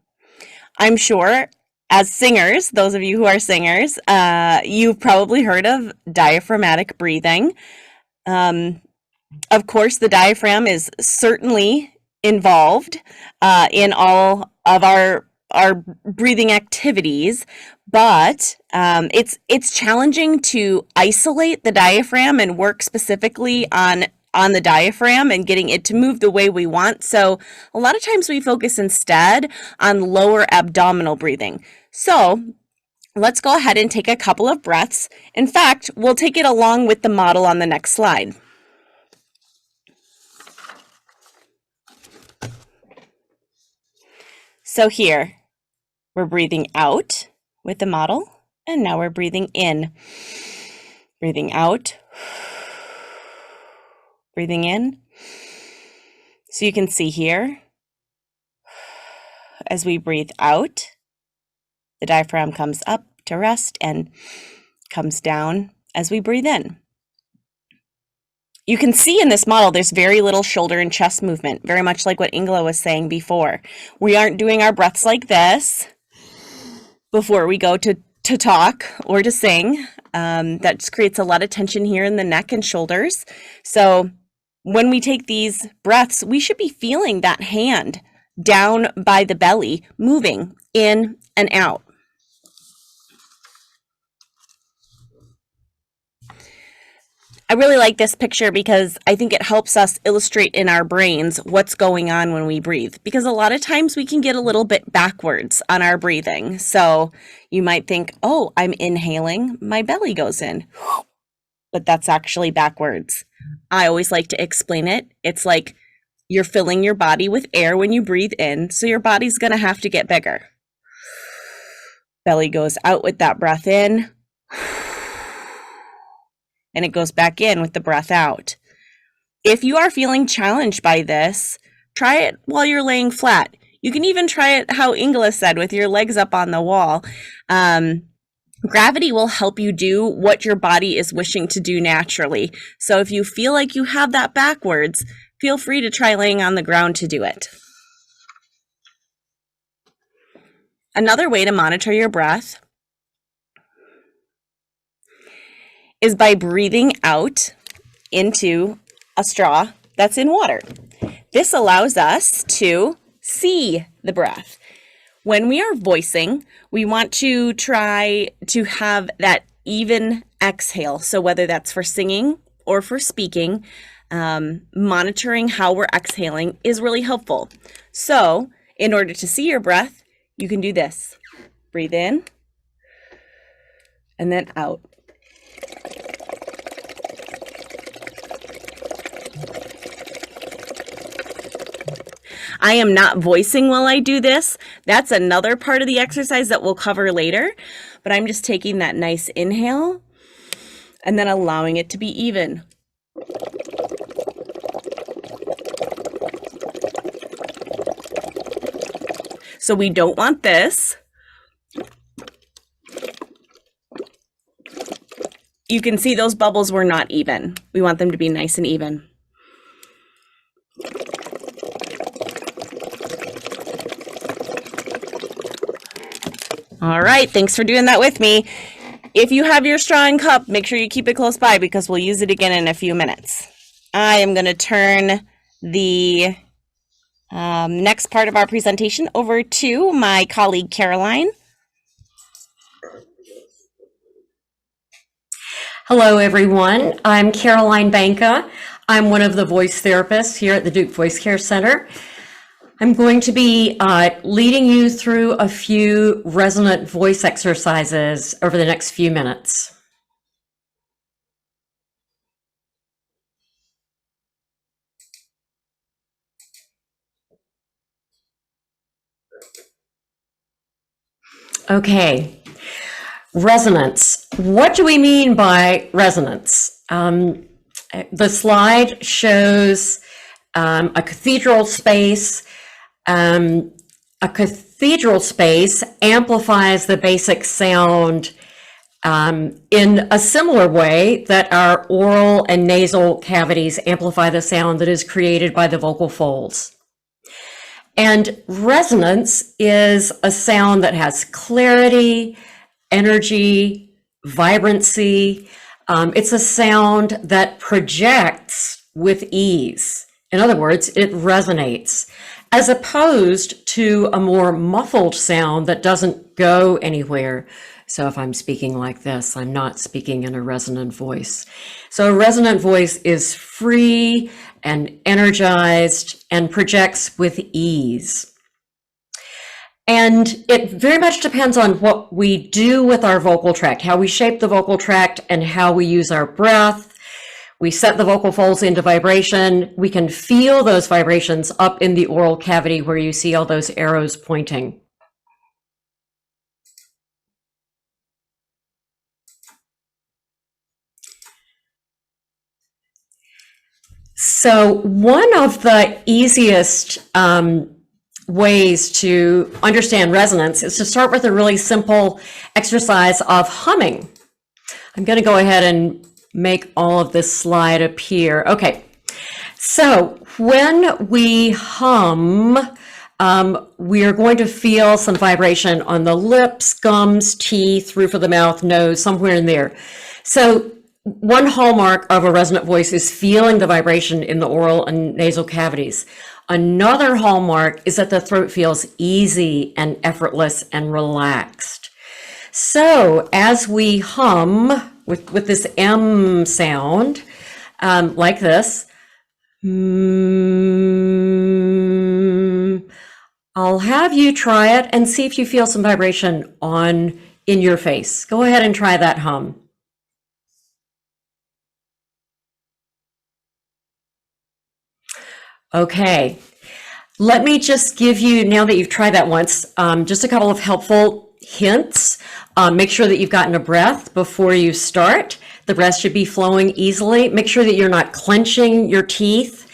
I'm sure as singers, those of you who are singers, you've probably heard of diaphragmatic breathing. Of course, the diaphragm is certainly involved in all of our breathing activities, but it's challenging to isolate the diaphragm and work specifically on the diaphragm and getting it to move the way we want. So a lot of times we focus instead on lower abdominal breathing. So let's go ahead and take a couple of breaths. In fact, we'll take it along with the model on the next slide. So here, we're breathing out with the model, and now we're breathing in. Breathing out, breathing in. So you can see here, as we breathe out, the diaphragm comes up to rest and comes down as we breathe in. You can see in this model, there's very little shoulder and chest movement, very much like what Ingela was saying before. We aren't doing our breaths like this before we go to talk or to sing. That just creates a lot of tension here in the neck and shoulders. So when we take these breaths, we should be feeling that hand down by the belly, moving in and out. I really like this picture because I think it helps us illustrate in our brains what's going on when we breathe. Because a lot of times we can get a little bit backwards on our breathing. So you might think, oh, I'm inhaling, my belly goes in. But that's actually backwards. I always like to explain it. It's like You're filling your body with air when you breathe in, so your body's going to have to get bigger. Belly goes out with that breath in, and it goes back in with the breath out. If you are feeling challenged by this, try it while you're laying flat. You can even try it how Ingela said, with your legs up on the wall. Gravity will help you do what your body is wishing to do naturally. So if you feel like you have that backwards, feel free to try laying on the ground to do it. Another way to monitor your breath is by breathing out into a straw that's in water. This allows us to see the breath. When we are voicing, we want to try to have that even exhale. So whether that's for singing or for speaking, monitoring how we're exhaling is really helpful. So in order to see your breath, you can do this. Breathe in and then out. I am not voicing while I do this. That's another part of the exercise that we'll cover later, but I'm just taking that nice inhale and then allowing it to be even. So we don't want this. You can see those bubbles were not even. We want them to be nice and even. All right, thanks for doing that with me. If you have your straw and cup, make sure you keep it close by because we'll use it again in a few minutes. I am going to turn the next part of our presentation over to my colleague, Caroline. Hello, everyone. I'm Caroline Banka. I'm one of the voice therapists here at the Duke Voice Care Center. I'm going to be leading you through a few resonant voice exercises over the next few minutes. Okay, resonance. What do we mean by resonance? The slide shows a cathedral space. A cathedral space amplifies the basic sound in a similar way that our oral and nasal cavities amplify the sound that is created by the vocal folds. And resonance is a sound that has clarity, energy, vibrancy. It's a sound that projects with ease. In other words, it resonates, as opposed to a more muffled sound that doesn't go anywhere. So if I'm speaking like this, I'm not speaking in a resonant voice. So a resonant voice is free and energized and projects with ease. And it very much depends on what we do with our vocal tract, how we shape the vocal tract and how we use our breath. We set the vocal folds into vibration. We can feel those vibrations up in the oral cavity where you see all those arrows pointing. So one of the easiest ways to understand resonance is to start with a really simple exercise of humming. I'm going to go ahead and make all of this slide appear. Okay, so when we hum, we are going to feel some vibration on the lips, gums, teeth, roof of the mouth, nose, somewhere in there. So one hallmark of a resonant voice is feeling the vibration in the oral and nasal cavities. Another hallmark is that the throat feels easy and effortless and relaxed. So as we hum with this M sound, like this, I'll have you try it and see if you feel some vibration in your face. Go ahead and try that hum. Okay. Let me just give you, now that you've tried that once, just a couple of helpful hints. Make sure that you've gotten a breath before you start. The breath should be flowing easily. Make sure that you're not clenching your teeth.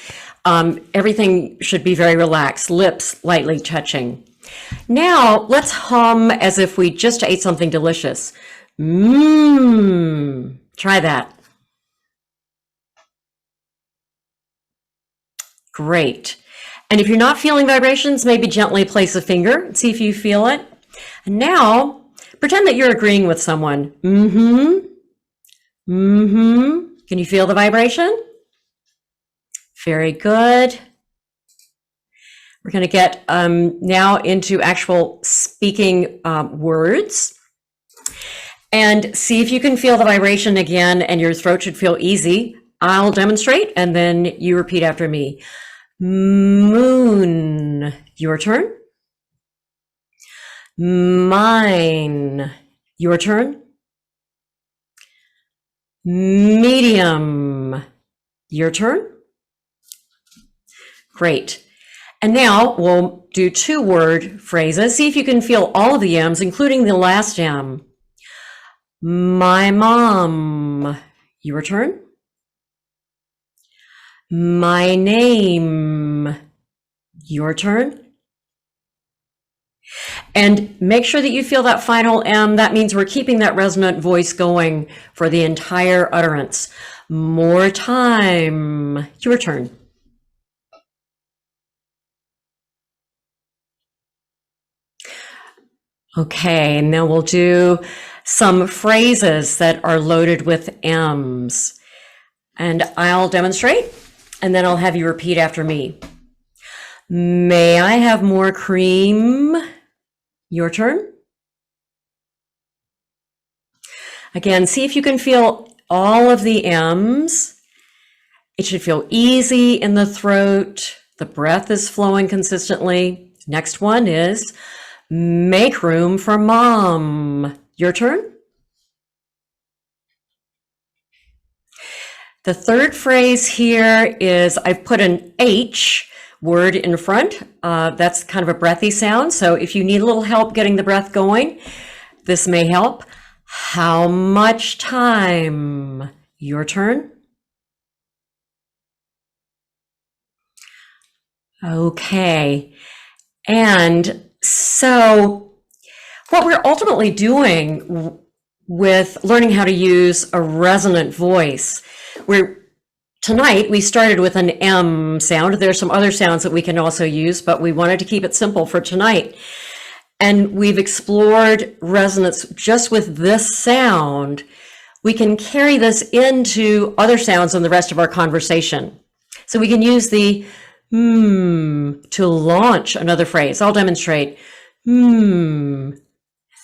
Everything should be very relaxed, lips lightly touching. Now, let's hum as if we just ate something delicious. Mmm. Try that. Great. And if you're not feeling vibrations, maybe gently place a finger and see if you feel it. And now, pretend that you're agreeing with someone. Mm-hmm. Mm-hmm. Can you feel the vibration? Very good. We're going to get now into actual speaking words. And see if you can feel the vibration again, and your throat should feel easy. I'll demonstrate, and then you repeat after me. Moon. Your turn. Mine. Your turn. Medium. Your turn. Great. And now we'll do 2-word phrases. See if you can feel all of the M's, including the last M. My mom. Your turn. My name. Your turn. And make sure that you feel that final M. That means we're keeping that resonant voice going for the entire utterance. More time. Your turn. Okay, and then we'll do some phrases that are loaded with M's. And I'll demonstrate, and then I'll have you repeat after me. May I have more cream? Your turn. Again, see if you can feel all of the M's. It should feel easy in the throat. The breath is flowing consistently. Next one is make room for mom. Your turn. The third phrase here is I've put an H word in front. That's kind of a breathy sound. So if you need a little help getting the breath going, this may help. How much time? Your turn. Okay. And so what we're ultimately doing with learning how to use a resonant voice, tonight we started with an M sound. There's some other sounds that we can also use, but we wanted to keep it simple for tonight. And we've explored resonance just with this sound. We can carry this into other sounds in the rest of our conversation. So we can use the to launch another phrase. I'll demonstrate.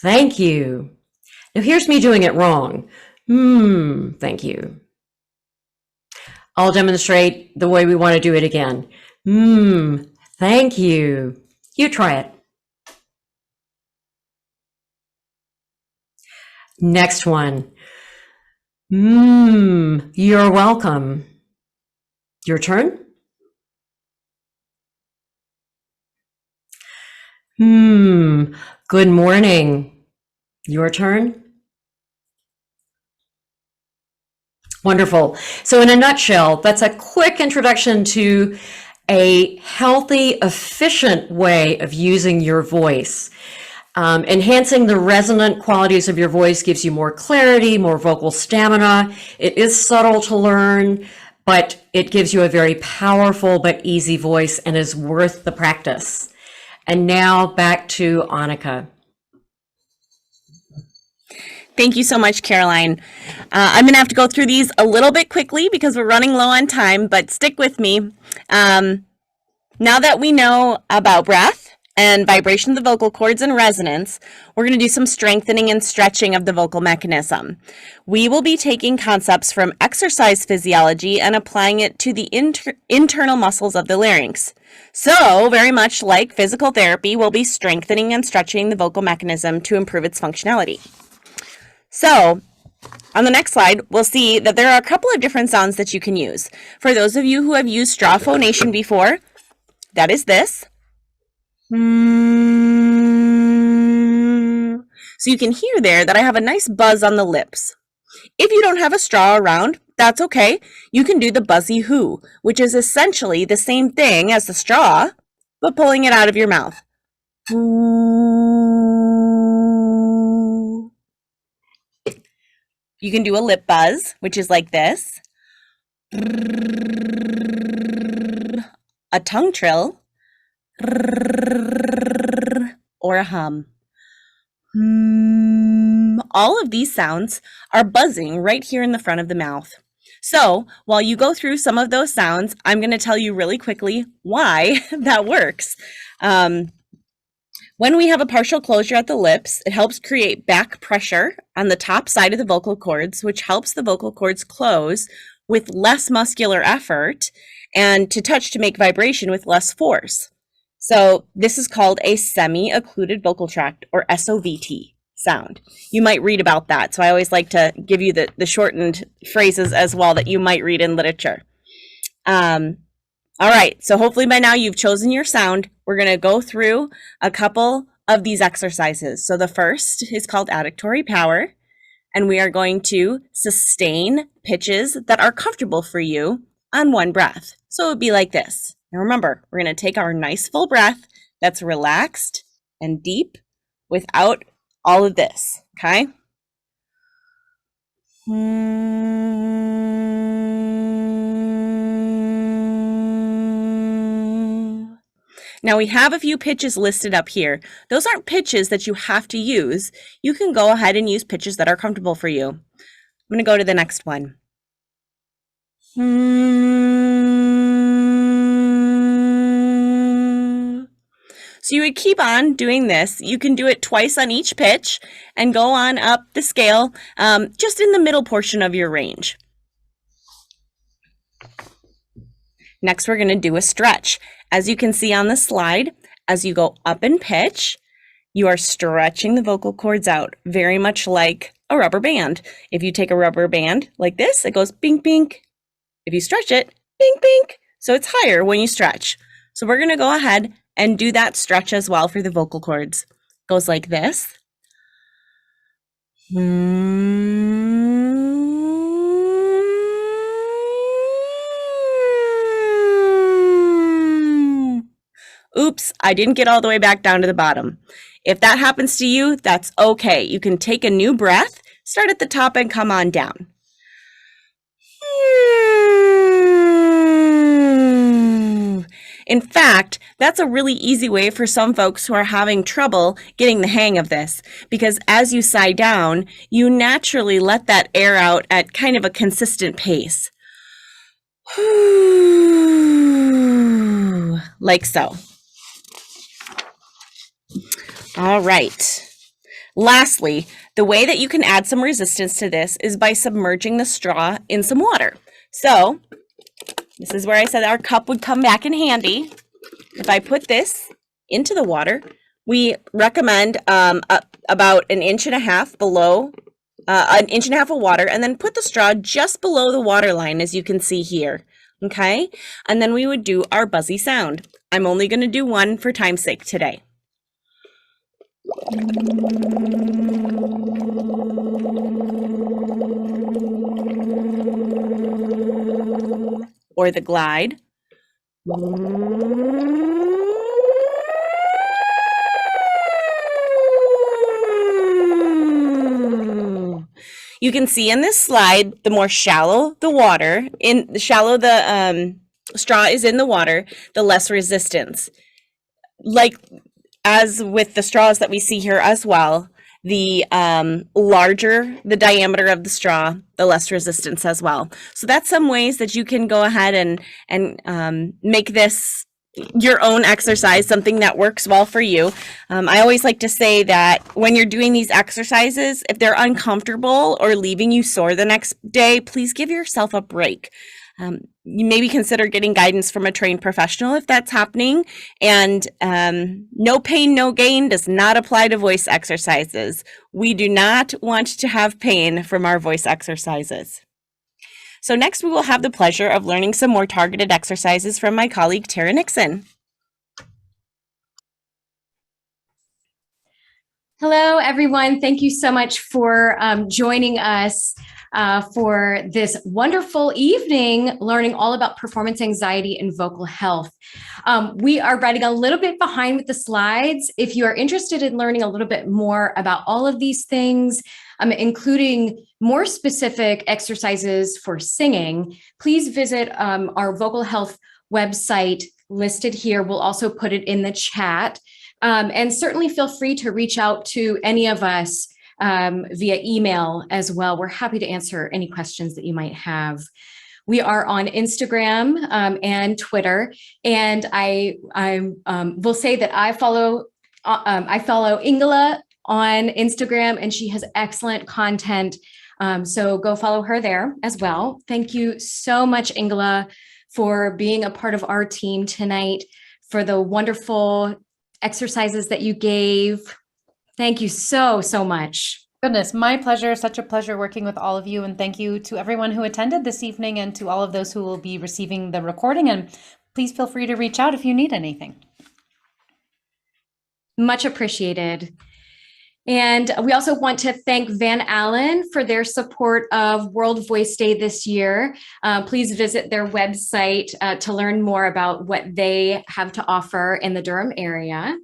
Thank you. Now here's me doing it wrong. Thank you. I'll demonstrate the way we want to do it again. Thank you. You try it. Next one. You're welcome. Your turn. Good morning. Your turn. Wonderful. So in a nutshell, that's a quick introduction to a healthy, efficient way of using your voice. Enhancing the resonant qualities of your voice gives you more clarity, more vocal stamina. It is subtle to learn, but it gives you a very powerful but easy voice and is worth the practice. And now back to Annika. Thank you so much, Caroline. I'm going to have to go through these a little bit quickly because we're running low on time, but stick with me. Now that we know about breath and vibration of the vocal cords and resonance, we're going to do some strengthening and stretching of the vocal mechanism. We will be taking concepts from exercise physiology and applying it to the internal muscles of the larynx. So, very much like physical therapy, we'll be strengthening and stretching the vocal mechanism to improve its functionality. So, On the next slide, we'll see that there are a couple of different sounds that you can use. For those of you who have used straw phonation before, that is this. So you can hear there that I have a nice buzz on the lips. If you don't have a straw around, that's okay. You can do the buzzy hoo, which is essentially the same thing as the straw, but pulling it out of your mouth. You can do a lip buzz, which is like this. A tongue trill. Or a hum. All of these sounds are buzzing right here in the front of the mouth. So while you go through some of those sounds, I'm going to tell you really quickly why that works. When we have a partial closure at the lips, it helps create back pressure on the top side of the vocal cords, which helps the vocal cords close with less muscular effort and to touch to make vibration with less force. So this is called a semi-occluded vocal tract, or SOVT sound. You might read about that. So I always like to give you the shortened phrases as well that you might read in literature. All right, so hopefully by now you've chosen your sound. We're going to go through a couple of these exercises. So the first is called auditory power, and we are going to sustain pitches that are comfortable for you on one breath. So it would be like this. Now remember, we're going to take our nice full breath that's relaxed and deep without all of this, okay? Now we have a few pitches listed up here. Those aren't pitches that you have to use. You can go ahead and use pitches that are comfortable for you. I'm going to go to the next one. So you would keep on doing this. You can do it twice on each pitch and go on up the scale just in the middle portion of your range. Next, we're going to do a stretch. As you can see on the slide, as you go up in pitch, you are stretching the vocal cords out, very much like a rubber band. If you take a rubber band like this, it goes bink, bink. If you stretch it, bink, bink. So it's higher when you stretch. So we're going to go ahead and do that stretch as well for the vocal cords. It goes like this. Oops, I didn't get all the way back down to the bottom. If that happens to you, that's okay. You can take a new breath, start at the top and come on down. In fact, that's a really easy way for some folks who are having trouble getting the hang of this, because as you sigh down, you naturally let that air out at kind of a consistent pace. Like so. All right. Lastly, the way that you can add some resistance to this is by submerging the straw in some water. So this is where I said our cup would come back in handy. If I put this into the water, we recommend about 1.5 inches below, 1.5 inches of water, and then put the straw just below the water line, as you can see here. Okay, and then we would do our buzzy sound. I'm only going to do one for time's sake today. Or the glide. You can see in this slide, the more shallow the water, the straw is in the water, the less resistance. Like as with the straws that we see here as well, the larger the diameter of the straw, the less resistance as well. So that's some ways that you can go ahead and make this your own exercise, something that works well for you. I always like to say that when you're doing these exercises, if they're uncomfortable or leaving you sore the next day, please give yourself a break. You maybe consider getting guidance from a trained professional if that's happening. And no pain, no gain does not apply to voice exercises. We do not want to have pain from our voice exercises. So next we will have the pleasure of learning some more targeted exercises from my colleague Tara Nixon. Hello, everyone. Thank you so much for joining us for this wonderful evening, learning all about performance anxiety and vocal health. We are running a little bit behind with the slides. If you are interested in learning a little bit more about all of these things, including more specific exercises for singing, please visit our vocal health website listed here. We'll also put it in the chat. And certainly feel free to reach out to any of us via email as well. We're happy to answer any questions that you might have. We are on Instagram and Twitter, and I will say that I follow Ingela on Instagram, and she has excellent content. So go follow her there as well. Thank you so much, Ingela, for being a part of our team tonight, for the wonderful exercises that you gave. Thank you so much. Goodness, my pleasure. Such a pleasure working with all of you. And thank you to everyone who attended this evening and to all of those who will be receiving the recording. And please feel free to reach out if you need anything. Much appreciated. And we also want to thank Van Allen for their support of World Voice Day this year. Please visit their website to learn more about what they have to offer in the Durham area.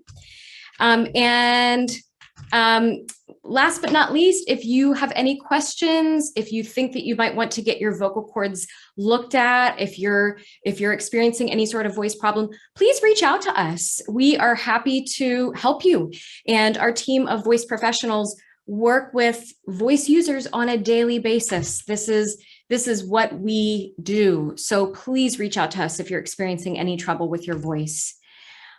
Last but not least, if you have any questions, if you think that you might want to get your vocal cords looked at, if you're experiencing any sort of voice problem, please reach out to us. We are happy to help you. And our team of voice professionals work with voice users on a daily basis. This is what we do. So please reach out to us if you're experiencing any trouble with your voice.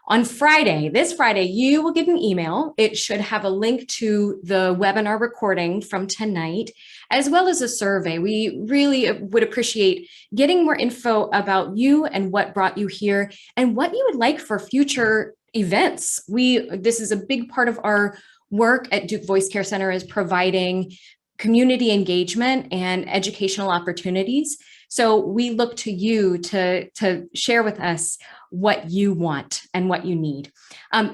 On Friday, this Friday, you will get an email. It should have a link to the webinar recording from tonight, as well as a survey. We really would appreciate getting more info about you and what brought you here and what you would like for future events. This is a big part of our work at Duke Voice Care Center, is providing community engagement and educational opportunities. So we look to you to share with us what you want and what you need.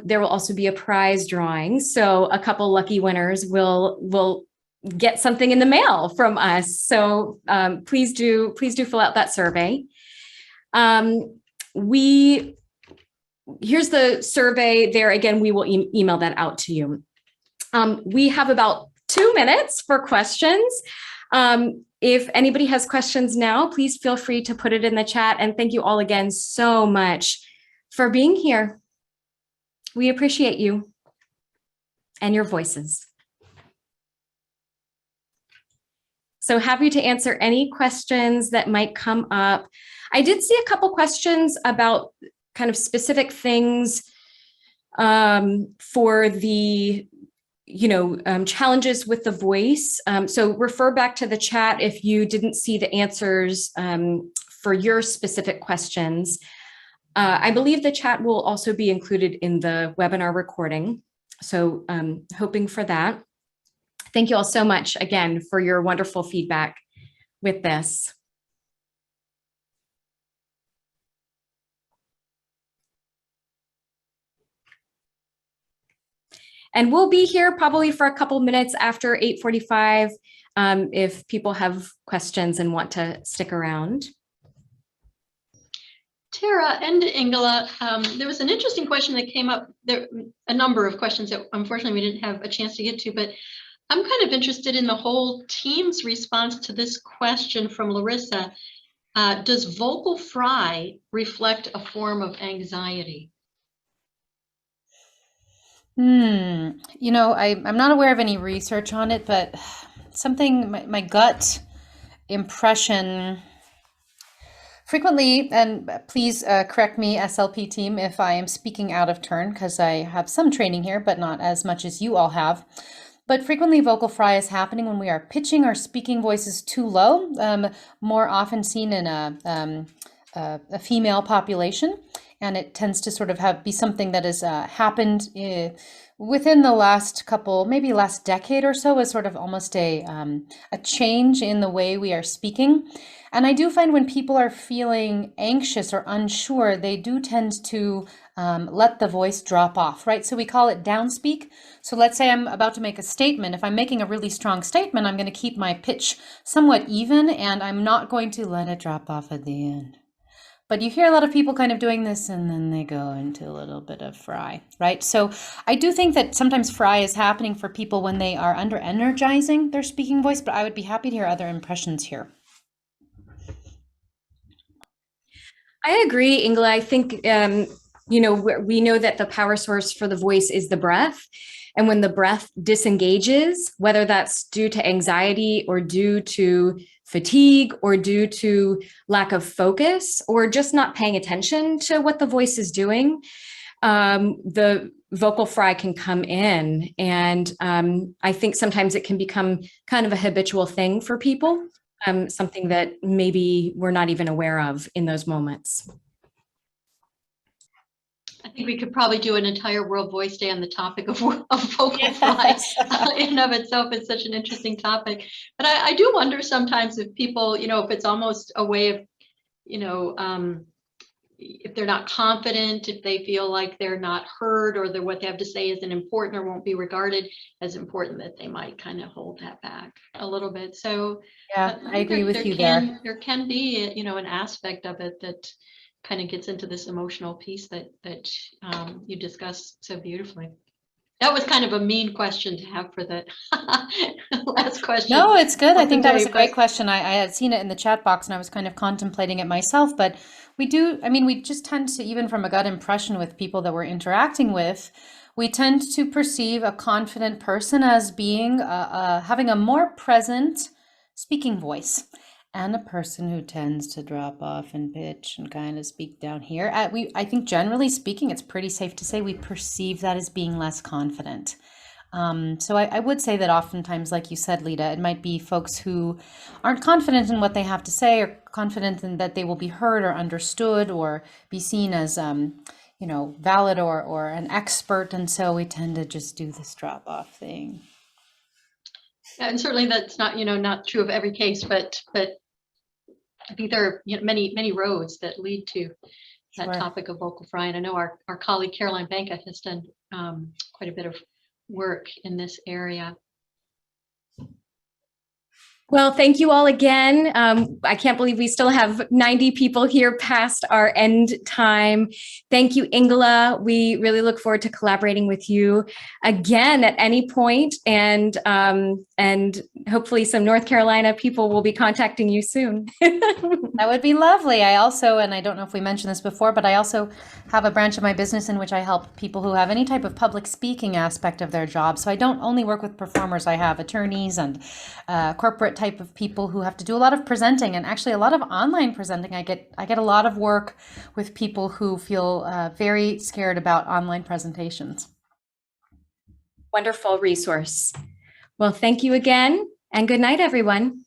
There will also be a prize drawing. So a couple lucky winners will get something in the mail from us. So please do fill out that survey. Here's the survey there. Again, we will email that out to you. We have about 2 minutes for questions. If anybody has questions now, please feel free to put it in the chat. And thank you all again so much for being here. We appreciate you and your voices. So happy to answer any questions that might come up. I did see a couple questions about kind of specific things for the challenges with the voice. So refer back to the chat if you didn't see the answers for your specific questions. I believe the chat will also be included in the webinar recording. So hoping for that. Thank you all so much again for your wonderful feedback with this. And we'll be here probably for a couple minutes after 8:45 if people have questions and want to stick around. Tara and Ingela, there was an interesting question that came up. There a number of questions that unfortunately we didn't have a chance to get to, but I'm kind of interested in the whole team's response to this question from Larissa. Does vocal fry reflect a form of anxiety? I'm not aware of any research on it, but something, my gut impression frequently, and please correct me, SLP team, if I am speaking out of turn, because I have some training here, but not as much as you all have. But frequently vocal fry is happening when we are pitching our speaking voices too low, more often seen in a female population. And it tends to sort of be something that has happened within the last couple, maybe last decade or so, as sort of almost a change in the way we are speaking. And I do find when people are feeling anxious or unsure, they do tend to let the voice drop off, right? So we call it downspeak. So let's say I'm about to make a statement. If I'm making a really strong statement, I'm going to keep my pitch somewhat even, and I'm not going to let it drop off at the end. But you hear a lot of people kind of doing this, and then they go into a little bit of fry, right? So I do think that sometimes fry is happening for people when they are under energizing their speaking voice, but I would be happy to hear other impressions here. I agree, Ingela. I think, we know that the power source for the voice is the breath. And when the breath disengages, whether that's due to anxiety or due to fatigue or due to lack of focus or just not paying attention to what the voice is doing, the vocal fry can come in. And I think sometimes it can become kind of a habitual thing for people, something that maybe we're not even aware of in those moments. I think we could probably do an entire World Voice Day on the topic of vocal fry. In and of itself, it's such an interesting topic. But I do wonder sometimes if people, if it's almost a way of, if they're not confident, if they feel like they're not heard or that what they have to say isn't important or won't be regarded as important, that they might kind of hold that back a little bit. So yeah, I agree with you there. There can be, an aspect of it that kind of gets into this emotional piece that you discussed so beautifully. That was kind of a mean question to have for the last question. No, it's good. I think that was a great question. I had seen it in the chat box and I was kind of contemplating it myself, but we just tend to, even from a gut impression with people that we're interacting with, we tend to perceive a confident person as being, having a more present speaking voice. And a person who tends to drop off and pitch and kind of speak down here. I think generally speaking, it's pretty safe to say we perceive that as being less confident. So I would say that oftentimes, like you said, Lita, it might be folks who aren't confident in what they have to say or confident in that they will be heard or understood or be seen as, valid or an expert. And so we tend to just do this drop off thing. And certainly that's not, not true of every case, but I think there are many roads that lead to that topic of vocal fry. And I know our colleague Caroline Banka has done quite a bit of work in this area. Well, thank you all again. I can't believe we still have 90 people here past our end time. Thank you, Ingela. We really look forward to collaborating with you again at any point, and hopefully some North Carolina people will be contacting you soon. That would be lovely. I also, and I don't know if we mentioned this before, but I also have a branch of my business in which I help people who have any type of public speaking aspect of their job. So I don't only work with performers, I have attorneys and corporate type of people who have to do a lot of presenting, and actually a lot of online presenting. I get a lot of work with people who feel very scared about online presentations. Wonderful resource. Well, thank you again, and good night, everyone.